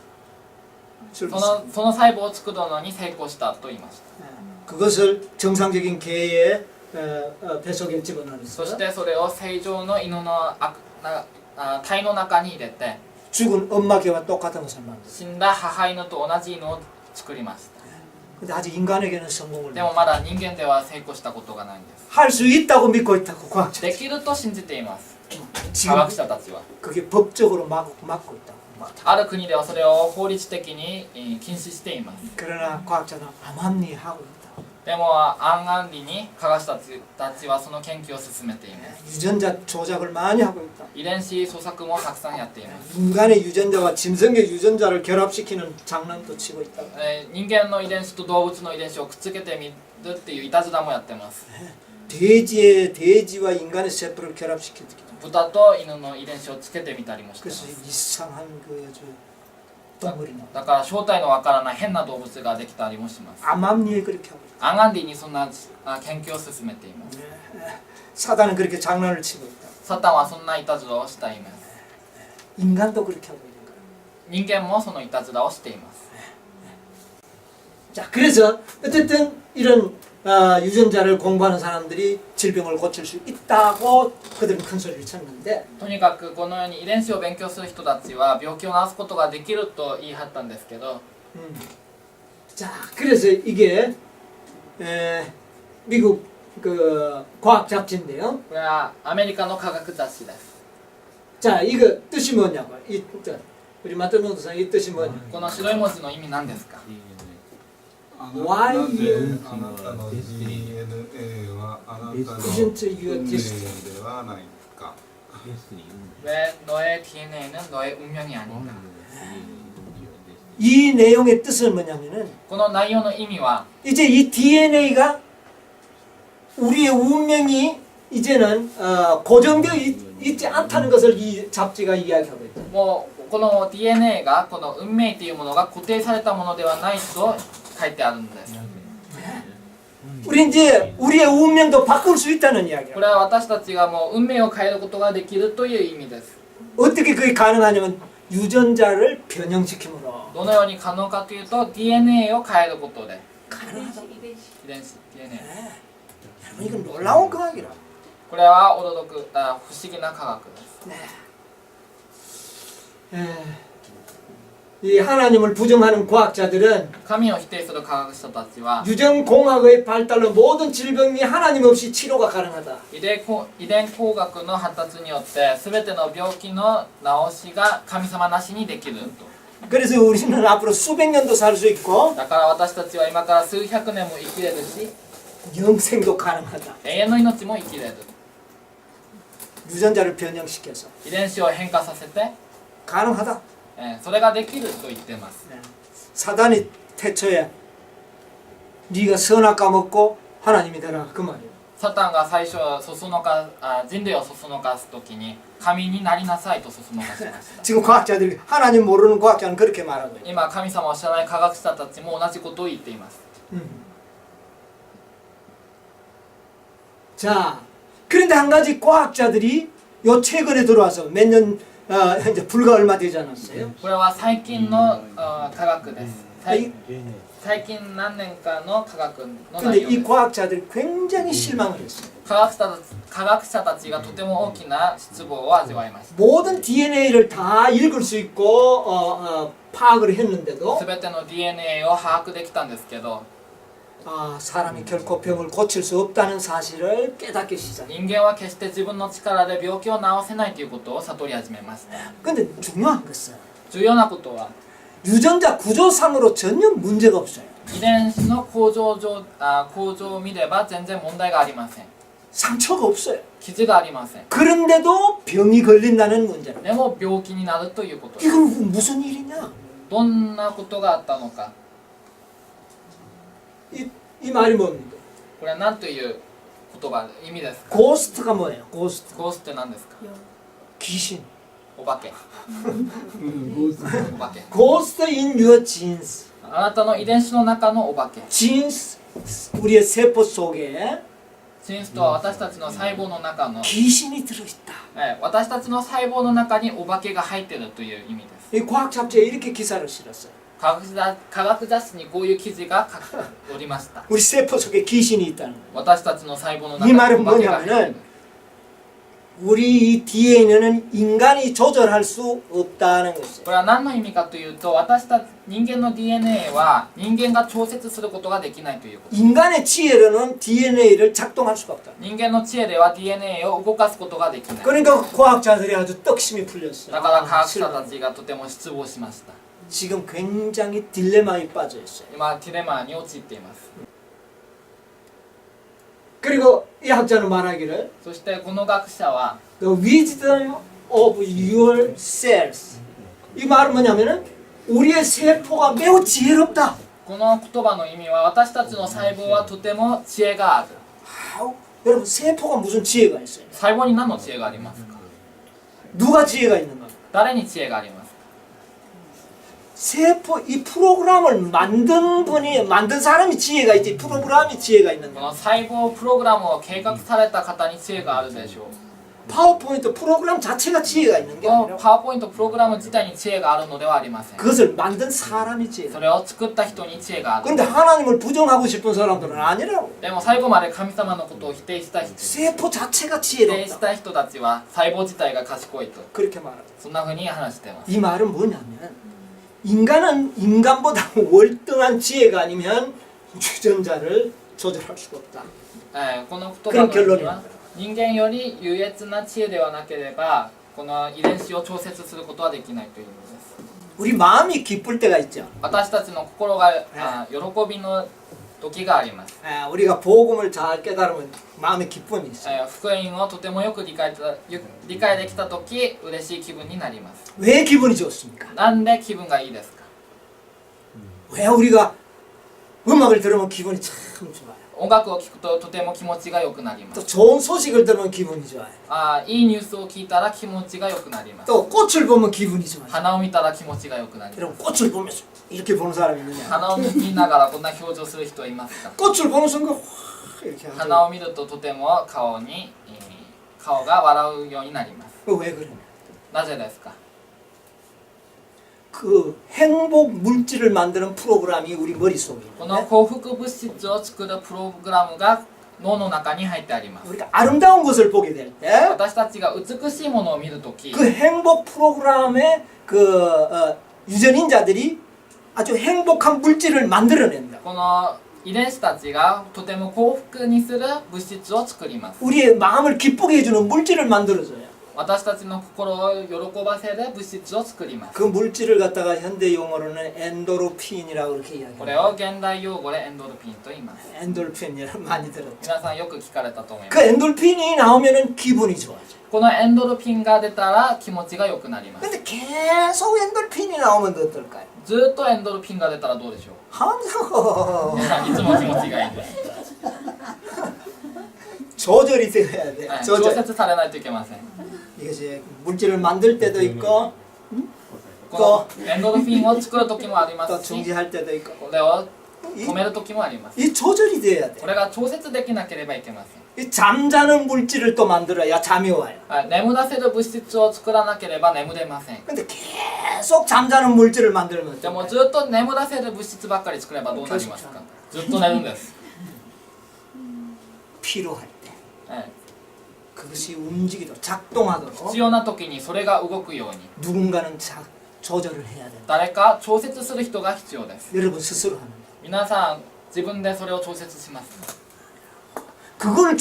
Speaker 1: 줄기세포.
Speaker 2: その細胞を作るのに成功したと言いました。
Speaker 1: 그것을 정상적인 개의 뱃속에
Speaker 2: そ
Speaker 1: 집어넣어서
Speaker 2: してそれを正常の犬の体の中に入れて、
Speaker 1: 죽은 엄마 개와 똑같은 것을 만들었어요.
Speaker 2: 死んだ母犬と同じ犬を作りました。
Speaker 1: 근데 아직 인간에게는 성공을
Speaker 2: でもまだ人間では成功したことがないんです。
Speaker 1: 할 수 있다고 믿고 있다고 과학자.
Speaker 2: できると信じています。科
Speaker 1: 지금
Speaker 2: 学者たちは。
Speaker 1: 그게 법적으로 막고 있다고.
Speaker 2: ある国ではそれを法律的に禁止しています。
Speaker 1: 그러나 과학자는 암암리하고 있다.
Speaker 2: でも暗々理に科学者たちはその研究を進めています。
Speaker 1: 유전자 조작을 많이 하고 있다.
Speaker 2: 遺伝子創作もたくさんやっています。
Speaker 1: 인간의 유전자와 짐승의 유전자를 결합시키는 장난도 치고 있다.
Speaker 2: 人間の遺伝子と動物の遺伝子をくっつけてみるっていういたずらもやってます。
Speaker 1: 돼지와 인간의 세포를 결합시켰기 때문에
Speaker 2: 豚と犬の遺伝子をつけてみたりもしてま
Speaker 1: 그래서
Speaker 2: す
Speaker 1: 이상한 그 아주 덩어리 나
Speaker 2: だから正体のわからない変な動物ができたりもします
Speaker 1: 암암리에 그렇게 하고
Speaker 2: アンガンディにそんな研究を進めています
Speaker 1: 사단은 그렇게 장난을 치고 있다.
Speaker 2: サタンはそんないたずらをしています
Speaker 1: 인간도 그렇게 하고 있는 거예요.
Speaker 2: 人間もそのいたずらをしています
Speaker 1: 자, 그래서 어쨌든 이런 유전자를 공부하는 사람들이 질병을 고칠 수 있다고 그들은 큰 소리를 쳤는데
Speaker 2: とにかくこのように遺伝子を勉強する人たちは病気を治すことができると言い張ったんですけど
Speaker 1: 자, 그래서 이게 미국 그 과학 잡지인데요.
Speaker 2: これはアメリカの科学雑誌です
Speaker 1: 자, 이거 뜻이 뭐냐고. 우리 마토노도상 이 뜻이 뭐냐.
Speaker 2: この白い文字の意味何ですか
Speaker 1: Why
Speaker 5: なぜ
Speaker 1: you
Speaker 5: あなたの DNA はあなたの
Speaker 1: isn't your
Speaker 5: 運命
Speaker 1: destiny?
Speaker 5: ではないか
Speaker 2: 왜 너의 DNA는 너의 운명이 아닌가
Speaker 1: 이 내용의 뜻은 뭐냐면은
Speaker 2: この内容の意味は
Speaker 1: 이제 이 DNA가 우리의 운명이 이제는 고정되어 있지 않다는 것을 이 잡지가 이야기하고 있다.
Speaker 2: もうこの DNA がこの運命というものが固定されたものではないと書いてあるんです
Speaker 1: 우리 이제 우리의 운명도 바꿀 수 있다는
Speaker 2: こ
Speaker 1: 이야기야.
Speaker 2: れは私たちがもう運命を変えることができるという意味です
Speaker 1: 어떻게 그게 가능하냐면 유전자를 변형시킴으로.
Speaker 2: どのように可能かというと DNA を変えることで
Speaker 1: 가능하다.
Speaker 2: 遺伝子 DNA
Speaker 1: 여러분 이건 놀라운 과학이라.
Speaker 2: これは不思議な科学です
Speaker 1: 이 하나님을 부정하는 과학자들은
Speaker 2: 神を否定する科学者たちは
Speaker 1: 유전공학의 발달로 모든 질병이 하나님 없이 치료가 가능하다.
Speaker 2: 遺伝工学の発達によって全ての病気の治しが神様なしにできると
Speaker 1: 그래서 우리는 앞으로 수백 년도 살 수 있고
Speaker 2: だから私たちは今から数百年も生きれるし
Speaker 1: 영생도 가능하다.
Speaker 2: 永遠の命も生きれる
Speaker 1: 유전자를 변형시켜서
Speaker 2: 遺伝子を変化させて、
Speaker 1: 가능하다.
Speaker 2: それができると言っています
Speaker 1: 사단이 태초에 네가 선악과 먹고 하나님이 되라 그 말이에요.
Speaker 2: サタンが最初人類をそそのかす時に神になりなさいとそそのかしました
Speaker 1: 지금 과학자들이 하나님 모르는 과학자는 그렇게 말하고 있어요.
Speaker 2: 今神様を知らない科学者たちも同じことを言っています
Speaker 1: 자, 그런데 한 가지 과학자들이 요 최근에 들어와서 몇 년 이제 불과 얼마 되지 않았어요.
Speaker 2: これは最近の科学です 最近何年かの科学の
Speaker 1: 근데
Speaker 2: 内容
Speaker 1: 이
Speaker 2: です
Speaker 1: 과학자들이 굉장히 실망을 했어요.
Speaker 2: 科学者たちがとても大きな失望を味わいました
Speaker 1: 모든 DNA를 다 읽을 수 있고 파악을 했는데도
Speaker 2: 全ての DNA を把握できたんですけど
Speaker 1: 사람이 결코 병을 고칠 수 없다는 사실을 깨닫기 시작해요.
Speaker 2: 人間は決して自分の力で病気を治せないということを悟り始めました
Speaker 1: 근데 중요한 것은
Speaker 2: 重要なことは
Speaker 1: 유전자 구조상으로 전혀 문제가 없어요.
Speaker 2: 遺伝子の構造を見れば全然問題がありません
Speaker 1: 상처가 없어요.
Speaker 2: 傷がありません
Speaker 1: 그런데도 병이 걸린다는 문제는
Speaker 2: でも病気になるということです
Speaker 1: 이건 무슨 일이냐?
Speaker 2: どんなことがあったのか
Speaker 1: 이 말이 뭡니까?
Speaker 2: これは何という言葉意味ですか
Speaker 1: 고스트가 뭐예요? 고스트.
Speaker 2: ゴーストって何ですか
Speaker 1: 귀신.
Speaker 2: お化けお化け
Speaker 1: Ghost in your genes.
Speaker 2: あなたの遺伝子の中のお化け
Speaker 1: genes 우리의 세포 속에
Speaker 2: シンスとは私たちの細胞の中の、
Speaker 1: 귀신이 들어있다.
Speaker 2: 私たちの細胞の中にお化けが入っているという意味です
Speaker 1: 이 과학 잡지에 이렇게 기사를 실었어요.
Speaker 2: 科学雑誌にこういう記事が書かれておりました
Speaker 1: 우리 세포 속에 귀신이 있다는 거예요.
Speaker 2: 私たちの細胞の
Speaker 1: 이
Speaker 2: 中
Speaker 1: 말은
Speaker 2: にお化けが入っている
Speaker 1: 뭐냐면은 우리 이 DNA는 인간이 조절할 수 없다는 것이에요.
Speaker 2: これは何の意味かというと人間の DNA は人間が調節することができないということ
Speaker 1: 인간의 지혜로는 DNA를 작동할 수가 없다.
Speaker 2: 人間の知恵では DNA を動かすことができない
Speaker 1: 그러니까 과학자들이 아주 떡심이 풀렸어요.
Speaker 2: だから科学者
Speaker 1: 실망.
Speaker 2: たちがとても失望しました
Speaker 1: 지금 굉장히 딜레마에 빠져 있어요.
Speaker 2: 今ティレマに陥っています
Speaker 1: 그리고 이 학자는 말하기를
Speaker 2: そしてこの学者は
Speaker 1: The wisdom of your cells. 이 말은 뭐냐면은 우리의 세포가 매우 지혜롭다.
Speaker 2: この言葉の意味は私たちの細胞はとても知恵がある
Speaker 1: How 여러분 세포가 무슨 지혜가 있어요?
Speaker 2: 細胞に何の知恵がありますか？
Speaker 1: 누가 지혜가 있는가?
Speaker 2: 誰に知恵がありますか？
Speaker 1: 세포 이 프로그램을 만든 사람이 지혜가 있지 프로그램이 지혜가
Speaker 2: こ
Speaker 1: 있는가?
Speaker 2: の細胞プログラムを計画された方に知恵があるでしょう。
Speaker 1: 파워포인트 프로그램 자체가 지혜가 있는 게
Speaker 2: この
Speaker 1: 아니라
Speaker 2: パワーポイントプログラム自体に知恵があるのではありません。
Speaker 1: 그것을 만든 사람이 지혜가.
Speaker 2: それを作った人に知恵がある。
Speaker 1: 그런데 하나님을 부정하고 싶은 사람들은 아니라고.
Speaker 2: でも最後まで神様のことを否定した人、否
Speaker 1: 세포 자체가
Speaker 2: 定し
Speaker 1: 지혜롭다.
Speaker 2: た人たちは細胞自体が賢いと、
Speaker 1: 그렇게 말하죠.
Speaker 2: そんな風に話しています。
Speaker 1: 이 말은 뭐냐면 인간은 인간보다 월등한 지혜가 아니면 유전자를 조절할 수가 없다.
Speaker 2: この言葉の意味は人間より優越な知恵ではなければこの遺伝子を調節することはできないという意味です。
Speaker 1: 우리 마음이 기쁠 때가 있죠.
Speaker 2: 私たちの心が喜びの時があります。
Speaker 1: 우리가 복음을 잘 깨달으면 마음의 기쁨이 있어요.
Speaker 2: 福音をとてもよく理解できた時嬉しい気分になります。
Speaker 1: 왜 기분이 좋습니까?
Speaker 2: なんで気分がいいですか？
Speaker 1: 왜 우리가 음악을 들으면 기분이 참 좋아요.
Speaker 2: 音楽を聴くととても気持ちが良くなりま
Speaker 1: 또
Speaker 2: す。
Speaker 1: 좋은 소식을 들으면 기분이 좋아요.
Speaker 2: いいニュースを聞いたら気持ちが良くなります。
Speaker 1: 또 꽃을 보면 기분이 좋아요.
Speaker 2: 花を見たら気持ちが良くなります。
Speaker 1: 여러분 꽃을 보면서 이렇게 보는 사람이 있느냐?
Speaker 2: 花を見ながらこんな表情する人いますか？
Speaker 1: 꽃을 보는 순간 확 이렇게
Speaker 2: 花
Speaker 1: 하죠.
Speaker 2: を見るととても顔が笑うようになります。
Speaker 1: 왜 그러냐?
Speaker 2: なぜですか？
Speaker 1: 그 행복 물질을 만드는 프로그램이 우리 머릿속에
Speaker 2: この
Speaker 1: 있는데
Speaker 2: 幸福物質を作るプログラムが脳の中に入ってあります。
Speaker 1: 우리가 아름다운 것을 보게 될 때 그
Speaker 2: 私たちが美しいものを見るとき、
Speaker 1: 행복 프로그램의 유전인자들이 아주 행복한 물질을 만들어낸다.
Speaker 2: この遺伝子たちがとても幸福にする物質を作ります。
Speaker 1: 우리의 마음을 기쁘게 해주는 물질을 만들어줘요.
Speaker 2: 私たちの心を喜ばせる物質を作ります。
Speaker 1: 그 물질을 갖다가 현대 용어로는 엔도르핀이라고 그렇게
Speaker 2: これ
Speaker 1: 이야기해요.
Speaker 2: を現代用語でエンドルピンと言います。
Speaker 1: 엔돌핀이라고 많이 들었죠.
Speaker 2: 皆さんよく聞かれたと思いま
Speaker 1: 그
Speaker 2: す。
Speaker 1: 엔돌핀이 나오면은 기분이 좋아져.
Speaker 2: このエンドルピンが出たら気持ちが良くなります。
Speaker 1: 근데 계속 엔돌핀이 나오면 어떨까요?
Speaker 2: ずっとエンドルピンが出たらどうでしょう？
Speaker 1: 항상
Speaker 2: いつも気持ちがいいです。
Speaker 1: 조절이 돼야 돼.
Speaker 2: 調
Speaker 1: 조절.
Speaker 2: 節されないといけません。
Speaker 1: 이것이 물질을 만들 때도 있고
Speaker 2: このエンドルフィンを作る時もありま
Speaker 1: 또
Speaker 2: すし、
Speaker 1: 중지할 때도 있고
Speaker 2: これを止める時もあります。
Speaker 1: 이 조절이 돼야 돼.
Speaker 2: これが調節できなければいけません。
Speaker 1: 이 잠자는 물질을 또 만들어야 잠이 와요.
Speaker 2: 眠らせる物質を作らなければ眠れません。
Speaker 1: 근데 계속 잠자는 물질을 만들면
Speaker 2: でもずっと眠らせる物質ばっかり作ればどうなりますか？ずっと寝るんです。
Speaker 1: 필요할 때
Speaker 2: はい
Speaker 1: 그것이 움직이도록 작동하도록
Speaker 2: 必要な時にそれが動くように
Speaker 1: 누군가는 조절을 해야 된다.
Speaker 2: 誰か調節する人が必要です。
Speaker 1: 여러분 스스로 하는 거예요.
Speaker 2: 皆さん自分でそれを調節します。
Speaker 1: 그걸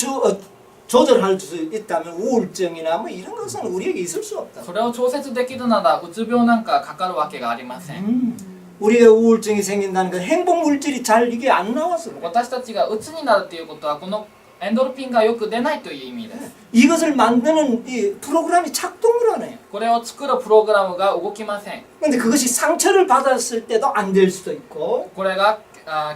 Speaker 1: 조절할 수 있다면 우울증이나 뭐 이런 것은 우리에게 있을 수 없다.
Speaker 2: それを調節できるならうつ病なんかかかるわけがありません。
Speaker 1: 우리의 우울증이 생긴다는 건 행복 물질이 잘 이게 안 나와서 그래.
Speaker 2: 私たちがうつになるということはこのエンドルピンがよく出ないという意味です。
Speaker 1: 이것을 만드는 이 프로그램이 작동을 안 해요.
Speaker 2: これを作るプログラムが動きません。
Speaker 1: 근데 그것이 상처를 받았을 때도 안 될 수도 있고
Speaker 2: これが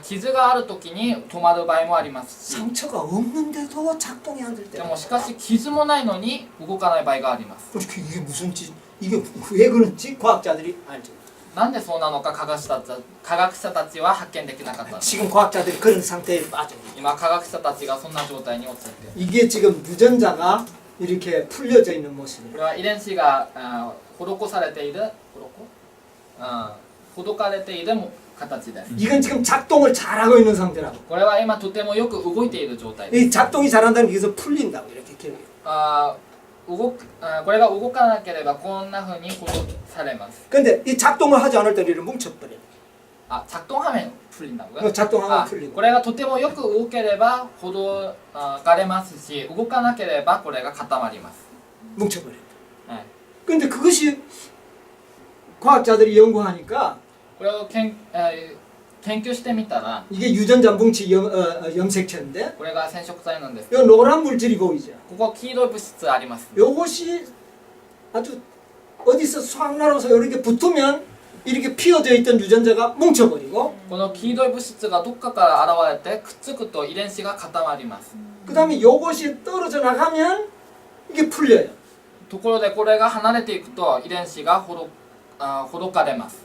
Speaker 2: 傷がある時に止まる場合もありますし、
Speaker 1: 상처가 없는데도 작동이 안 될
Speaker 2: で
Speaker 1: 때가
Speaker 2: もしかし傷もないのに動かない場合があります。
Speaker 1: 그렇게 이게 무슨 짓 이게 왜 그런지 과학자들이 알죠.
Speaker 2: なんでそうなのか科学者たちは発見できなかったんです。
Speaker 1: 지금 과학자들이 그런 상태에 빠져.
Speaker 2: 今科学者たちがそんな状態に陥っている。
Speaker 1: 이게 지금 유전자가 이렇게 풀려져 있는
Speaker 2: こ
Speaker 1: 모습이에요.
Speaker 2: れは遺伝子が施されているほかれている形です。
Speaker 1: 이건 지금 작동을 잘하고 있는 상태라고.
Speaker 2: これは今とてもよく動いている状態です。
Speaker 1: 이 작동이 잘한다는 게 여기서 풀린다고 이렇게 기억해요.
Speaker 2: これが動かなければこんな風に補助されます。
Speaker 1: 근데 이 작동을 하지 않을 때 이를 뭉쳐버려.
Speaker 2: 작동하면 풀린다고요?
Speaker 1: 작동하면 풀리고.
Speaker 2: これがとてもよく動ければほどがれますし、動かなければこれが固まります。
Speaker 1: 뭉쳐버려.
Speaker 2: はい、
Speaker 1: 근데 그것이 과학자들이 연구하니까
Speaker 2: これを研究してみたら、
Speaker 1: 이게 유전자 뭉치 염색체인데
Speaker 2: これが染色体なんです。
Speaker 1: 요 노란 물질이 보이죠.
Speaker 2: ここ黄色い物質あります。
Speaker 1: 요것이 아주 어디서 싹 날아서 이렇게 붙으면 이렇게 피어져 있던 유전자가 뭉쳐버리고
Speaker 2: この黄色い物質がどっかから現れてくっつくと遺伝子が固まります。
Speaker 1: 그 다음에 요것이 떨어져 나가면 이게 풀려요.
Speaker 2: ところでこれが離れていくと遺伝子がほどかれます。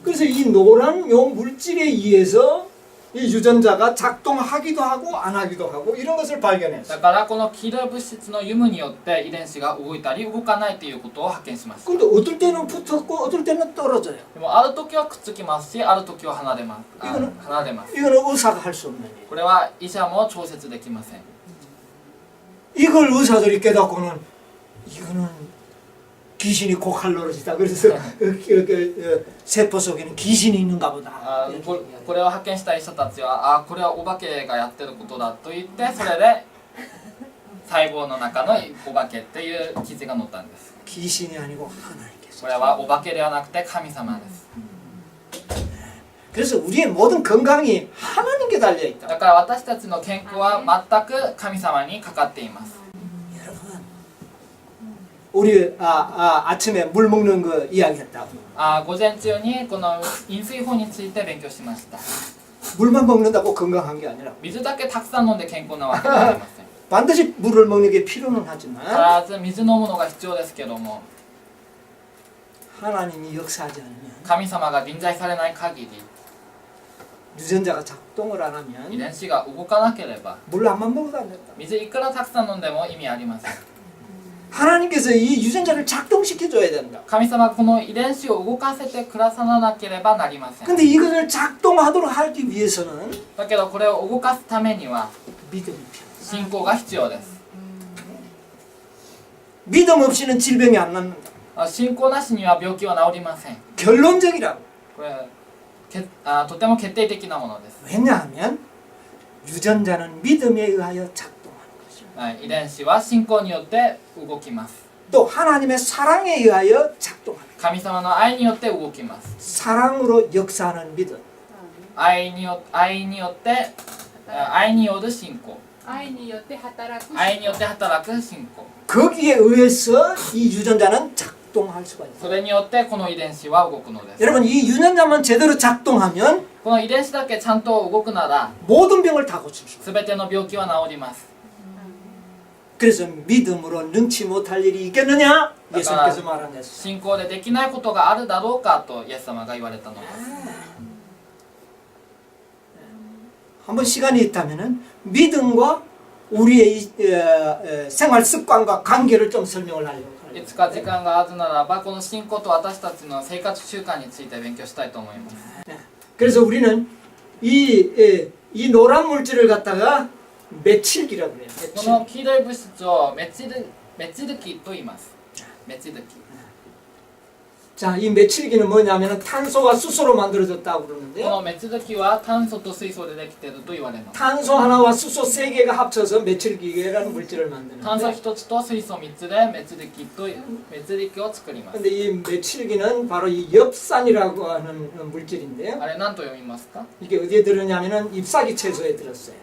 Speaker 1: 그래서 이 노란 요 물질에 의해서 이 유전자가 작동하기도 하고 안 하기도 하고 이런 것을
Speaker 2: だ
Speaker 1: 발견했어요.
Speaker 2: からこの黄色い物質の有無によって遺伝子が動いたり動かないということを発見しました。
Speaker 1: 근데 어떨 때는 붙었고 어떨 때는 떨어져요.
Speaker 2: でもある時はくっつきますし、ある時は離れます。離れます。
Speaker 1: 이거는 의사가 할 수 없는 일이에요.
Speaker 2: これは医者も調節できません。
Speaker 1: 이걸 의사들이 깨닫고는 이거는 귀신이 고칼로리다. 그래서 세포 속에는 귀신이 있는가 보다.
Speaker 2: これを発見した医者たちは、これはお化けがやってることだと言って、それで細胞の中のお化けっていう記事が載ったんです。
Speaker 1: 귀신이 아니고 하나님께서.
Speaker 2: これはお化けではなくて神様です。
Speaker 1: 그래서 우리의 모든 건강이 하나님께 달려 있다.
Speaker 2: だから私たちの健康は全く神様にかかっています。
Speaker 1: 여러분, 우리 아침에 물 먹는 거 이야기했다고.
Speaker 2: 午前中にこの飲水法について勉強しました。
Speaker 1: 물만 먹는다고 건강한 게 아니라
Speaker 2: 水だけたくさん飲んで健康なわけではありません。
Speaker 1: 반드시 물을 먹는 게 필요는 하지만
Speaker 2: 必ず水飲むのが必要ですけども、
Speaker 1: 하나님이 역사하지 않으면
Speaker 2: 神様が臨在されない限り
Speaker 1: 유전자가 작동을 안
Speaker 2: 遺
Speaker 1: 하면
Speaker 2: 伝子が動かなければ
Speaker 1: 물 한 번 먹어도 안 된다.
Speaker 2: 水いくらたくさん飲んでも意味ありません。
Speaker 1: 하나님께서 이 유전자를 작동시켜 줘야 된다.
Speaker 2: 神様がこの遺伝子を動かせてくださらなければなりません。
Speaker 1: 근데 이것을 작동하도록 하기 위해서는
Speaker 2: だけどこれを動かすためには
Speaker 1: 믿음이 필요해.
Speaker 2: 信仰が必要です。
Speaker 1: 믿음 없이는 질병이 안 낫는다.
Speaker 2: 信仰なしには病気は治りません。
Speaker 1: 결론적이라고.
Speaker 2: これとても決定的なものです。
Speaker 1: 왜냐하면 유전자는 믿음에 의하여 작동하는 것이고
Speaker 2: 遺伝子は信仰によって動きます。
Speaker 1: 또 하나님의 사랑에 의하여 작동하는
Speaker 2: 神様の愛によって動きます。
Speaker 1: 사랑으로 역사하는 믿음.
Speaker 2: 愛による信仰。
Speaker 4: 愛によって働く
Speaker 2: 愛によって働く信仰。
Speaker 1: 거기에 의해서 이 유전자는 작동할 수가 있어요.
Speaker 2: それによってこの遺伝子は動くのです。
Speaker 1: 여러분 이 유전자만 제대로 작동하면
Speaker 2: この遺伝子だけちゃんと動くなら
Speaker 1: 모든 병을 다 고칠 수 있어요.
Speaker 2: 全ての病気は治ります。
Speaker 1: 그래서 믿음으로 능치 못할 일이 있겠느냐? 예수님께서 말하셨어요.
Speaker 2: 信仰でできないことがあるだろうかとイエス様が言われたのです。
Speaker 1: 한번 시간이 있다면은 믿음과 우리의 생활 습관과 관계를 좀 설명을 하려고
Speaker 2: い
Speaker 1: 해요.
Speaker 2: つか時間があるならばこの信仰と私たちの生活習慣について勉強したいと思います。
Speaker 1: 그래서 우리는 이 노란 물질을 갖다가 메칠기라고 그래요.
Speaker 2: この黄色い物質をメチル基と言います。メチル基。
Speaker 1: 자, 이 메칠기는 뭐냐면은 탄소와 수소로 만들어졌다고
Speaker 2: この
Speaker 1: 그러는데요.
Speaker 2: メチル基は炭素と水素でできていると言われます。
Speaker 1: 탄소 하나와 수소 세 개가 합쳐서 메칠기라는 물질을
Speaker 2: 炭素
Speaker 1: 만드는데
Speaker 2: 一つと水素3つでメチル基を作ります。
Speaker 1: 근데 이 메칠기는 바로 이 엽산이라고 하는 물질인데요.
Speaker 2: あれ何と読みますか？
Speaker 1: 이게 어디에 들었냐면은 잎사귀 채소에 들었어요.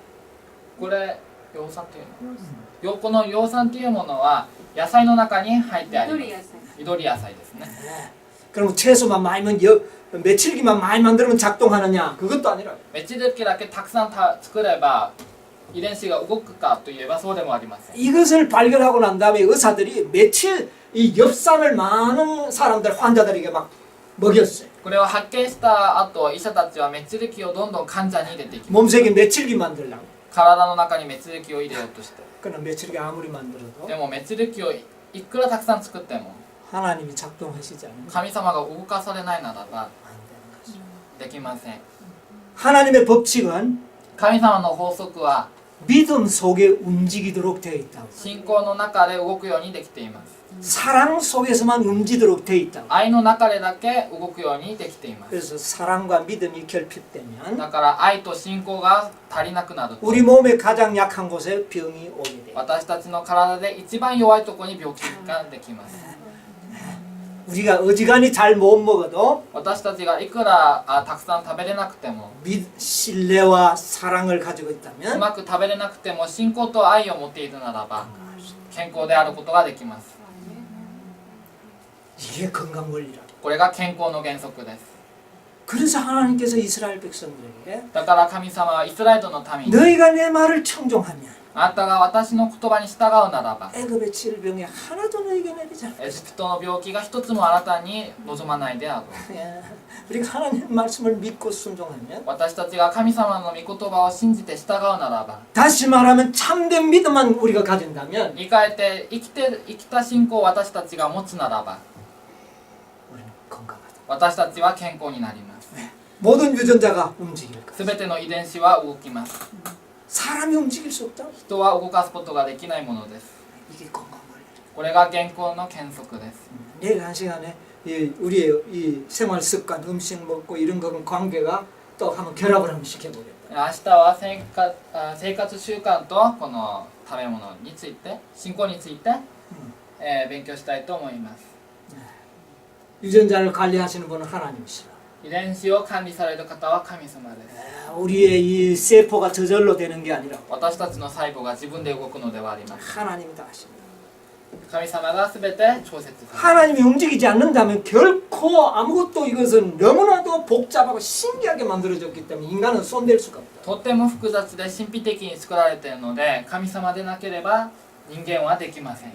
Speaker 2: これ葉酸というの。この葉酸というものは野菜の中に入ってあります。緑野菜ですね。
Speaker 1: 그럼 채소만 많이 메칠기만 많이 만들면 작동하느냐? 그것도 아니라
Speaker 2: メチル基だけたくさん作れば遺伝子が動くかといえばそうでもありません。
Speaker 1: 이것을 발견하고 난 다음에 의사들이 이 엽산을 많은 사람들 환자들에게 막 먹였어요.
Speaker 2: これを発見した後、医者たちはメチル基をどんどん患者に入れていきます。
Speaker 1: 몸속에 메칠기 만들려고.
Speaker 2: 体の中にメチル基を入れようとして。
Speaker 1: 그러나 메칠기 아무리 만들어도
Speaker 2: でもメチル基をいくらたくさん作っても
Speaker 1: 하나님이 작동하시지 않으면
Speaker 2: 神様が動かされないならば
Speaker 1: 안 되는 거죠.
Speaker 2: できません。
Speaker 1: 하나님의 법칙은
Speaker 2: 神様の法則は
Speaker 1: 믿음 속에 움직이도록 되어 있다고.
Speaker 2: 信仰の中で動くようにできています。
Speaker 1: 사랑 속에서만 움직이도록 되어 있다고.
Speaker 2: 愛の中でだけ動くようにできています。
Speaker 1: 그래서 사랑과 믿음이 결핍되면
Speaker 2: だから愛と信仰が足りなくなると
Speaker 1: 우리 몸의 가장 약한 곳에 병이 오게 돼요.
Speaker 2: 私たちの体で一番弱いところに病気ができます。
Speaker 1: 우리가 어지간히 잘 못 먹어도
Speaker 2: 私たちがいくらたくさん食べれなくても
Speaker 1: 신뢰와 사랑을 가지고
Speaker 2: う
Speaker 1: 있다면
Speaker 2: まく食べれなくても信仰と愛を持っているならば健康であることができます。
Speaker 1: 이게 건강 원리라고.
Speaker 2: これが健康の原則です。
Speaker 1: 그래서 하나님께서 이스라엘 백성들에게
Speaker 2: だから神様はイスラエルの民に
Speaker 1: 너희가 내 말을 청종하면
Speaker 2: あなたが私の言葉に従うならば
Speaker 1: 애굽의 질병이 하나도 너에게 내리지 않을
Speaker 2: エジプトの病気が一つもあなたに望まないであろう
Speaker 1: 예, 우리가 하나님 말씀을 믿고 순종하면
Speaker 2: 私たちが神様の御言葉を信じて従うならば
Speaker 1: 다시 말하면 참된 믿음만 우리가 가진다면
Speaker 2: 言い換えて生きた信仰を私たちが持つならば
Speaker 1: 우리는 건강하다.
Speaker 2: 私たちは健康になります
Speaker 1: 모든 유전자가 움직일 것.
Speaker 2: すべての遺伝子は動きます
Speaker 1: 사람이 움직일 수 없다.
Speaker 2: 人は動かすことができないものです
Speaker 1: 이게 건강 원리.
Speaker 2: これが健康の原則です
Speaker 1: 내일 한 시간에 우리의 이 생활 습관, 음식 먹고 이런 거는 관계가 또 한번 결합을 한번 시켜보겠다.
Speaker 2: 明日は生活習慣とこの食べ物について信仰について、勉強したいと思います
Speaker 1: 유전자를 관리하시는 분은 하나님이시라.
Speaker 2: 遺伝子を管理される方は神様です
Speaker 1: 우리의 이 세포가 저절로 되는 게 아니라
Speaker 2: 私たちの細胞が自分で動くのではありません
Speaker 1: 하나님이 다 하십니다.
Speaker 2: 神様が全て調節され
Speaker 1: 하나님이 움직이지 않는다면 결코 아무것도 이것은 너무나도 복잡하고 신기하게 만들어졌기 때문에 인간은 손댈 수가 없다.
Speaker 2: とっても複雑で神秘的に作られているので神様でなければ人間はできません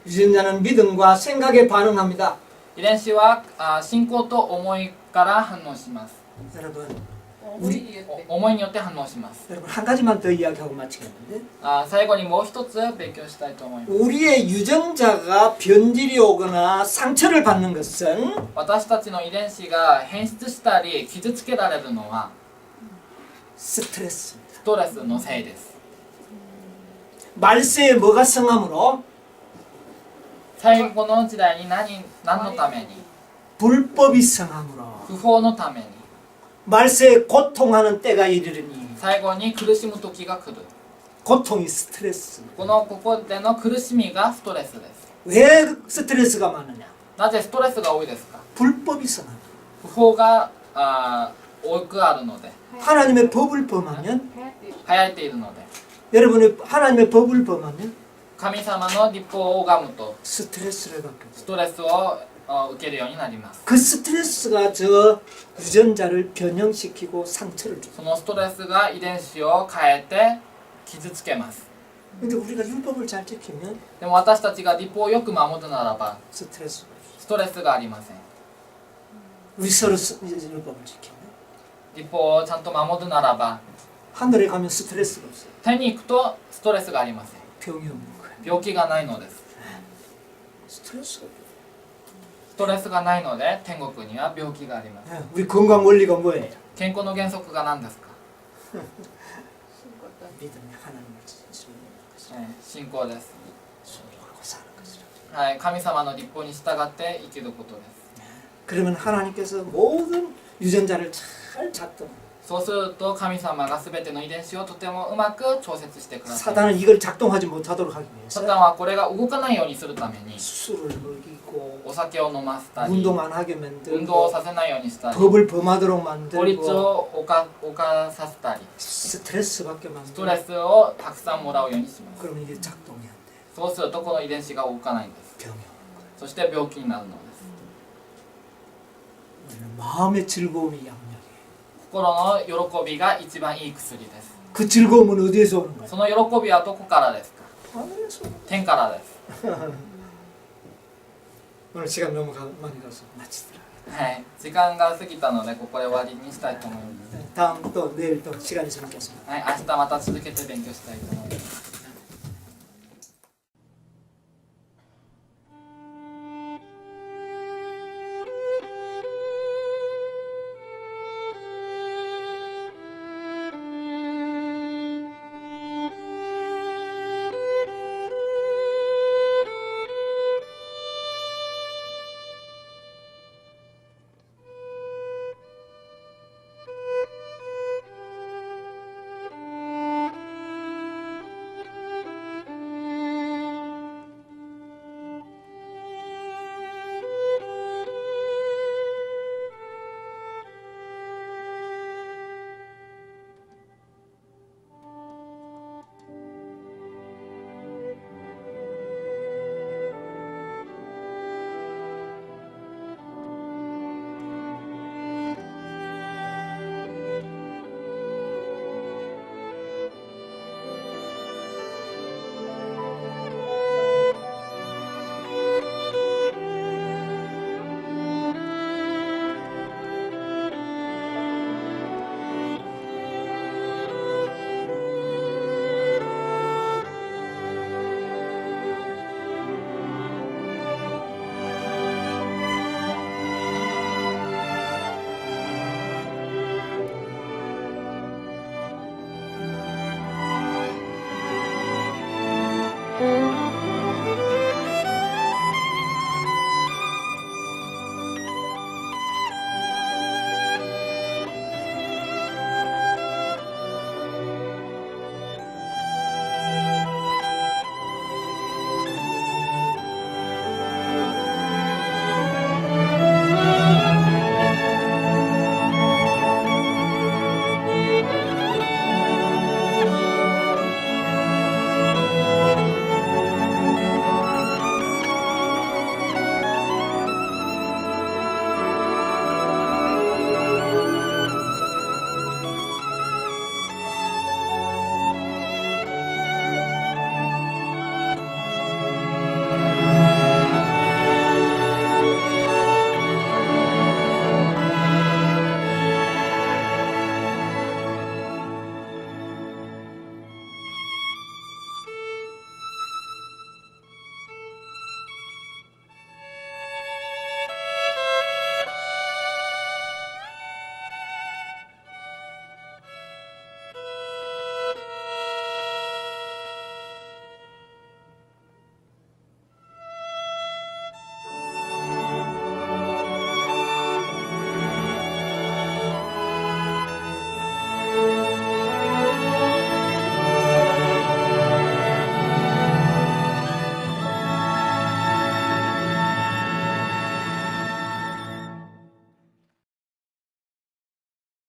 Speaker 1: 유전자는 믿음과 생각에 반응합니다.
Speaker 2: 遺伝子は信仰と思いから反応します
Speaker 1: 여러분,
Speaker 2: 思いによって反応します
Speaker 1: 여러분 한 가지만 더 이야기하고 마치겠는데
Speaker 2: 最後にもう一つ勉強したいと思います
Speaker 1: 우리의 유전자가 변질이 오거나 상처를 받는 것은
Speaker 2: 私たちの遺伝子が変質したり傷つけられるのは
Speaker 1: 스트레스입니다.
Speaker 2: ストレスのせいです
Speaker 1: 말세에 뭐가 성함으로
Speaker 2: 最後の時代に何のために
Speaker 1: 불법이 성함으로
Speaker 2: 不法のために
Speaker 1: 말세에 고통하는 때가 이르르니
Speaker 2: 最後に苦しむ時が来る
Speaker 1: 고통이 스트레스.
Speaker 2: ここでの苦しみがストレスです
Speaker 1: 왜 스트레스가 많으냐?
Speaker 2: なぜストレスが多いですか
Speaker 1: 불법이 성함.
Speaker 2: 不法が多くあるので
Speaker 1: 하나님의 법을 범하면
Speaker 2: 流行っているので
Speaker 1: 여러분이 하나님의 법을 범하면
Speaker 2: 神様の立法を拝むと
Speaker 1: 스트레스를 받게 돼요.
Speaker 2: ストレスを受けるようになります
Speaker 1: 그 스트레스가 저 유전자를 변형시키고 상처를 줍니다.
Speaker 2: そのストレスが遺伝子を変えて傷つけます
Speaker 1: 근데 우리가 율법을 잘 지키면
Speaker 2: でも私たちが立法をよく守るならば
Speaker 1: 스트레스가 없어요.
Speaker 2: ストレスがありません
Speaker 1: 우리 서로 율법을 지키면
Speaker 2: 立法をちゃんと守るならば
Speaker 1: 하늘에 가면 스트레스가 없어요.
Speaker 2: 手に行くとストレスがありません
Speaker 1: 병이 없는 거예요.
Speaker 2: 病気がないのです
Speaker 1: 스트레스가 없어요.
Speaker 2: ストレスがないので天国には病気があります
Speaker 1: 네, 우리 건강 원리가 뭐예요?
Speaker 2: 健康の原則が何ですか、
Speaker 1: 믿음이 하나님을 지키는 것이라.
Speaker 2: 信仰です、
Speaker 1: 순종하고 사는 것이라.
Speaker 2: はい、神様の立法に従って生きることです
Speaker 1: 그러면 하나님께서 모든 유전자를 잘 작동.
Speaker 2: そうすると神様が全ての遺伝子をとてもうまく調節してください
Speaker 1: 사단은 이걸 작동하지 못하도록 하기
Speaker 2: サ
Speaker 1: 위해서
Speaker 2: タンはこれが動かないようにするために
Speaker 1: 술을 먹이고
Speaker 2: お酒を飲ませたり
Speaker 1: 운동 안 하게
Speaker 2: 運動を
Speaker 1: 만들고
Speaker 2: させないようにしたり
Speaker 1: 법을 범하도록
Speaker 2: 法律
Speaker 1: 만들고
Speaker 2: を犯させたり
Speaker 1: 스트레스 받게
Speaker 2: ストレ
Speaker 1: 만들고
Speaker 2: スをたくさんもらうようにします
Speaker 1: 그러면 이게 작동이 안 돼.
Speaker 2: そうするとこの遺伝子が動かないんです
Speaker 1: 병이 오는 거예요.
Speaker 2: そして病気になるのです
Speaker 1: 우리는 마음의 즐거움이 양력이에요.
Speaker 2: 心の喜びが一番いい薬です
Speaker 1: 그 즐거움은 어디에서 오는 거예요?
Speaker 2: その喜びはどこからですか
Speaker 1: 하늘에서.
Speaker 2: 天からです
Speaker 1: 오늘 시간 너무 많이 가서 마치더라.
Speaker 2: はい時間が過ぎたのでここで終わりにしたいと思います
Speaker 1: 다음 또 내일 또 시간 있으면 겠습니다.
Speaker 2: はい明日また続けて勉強したいと思います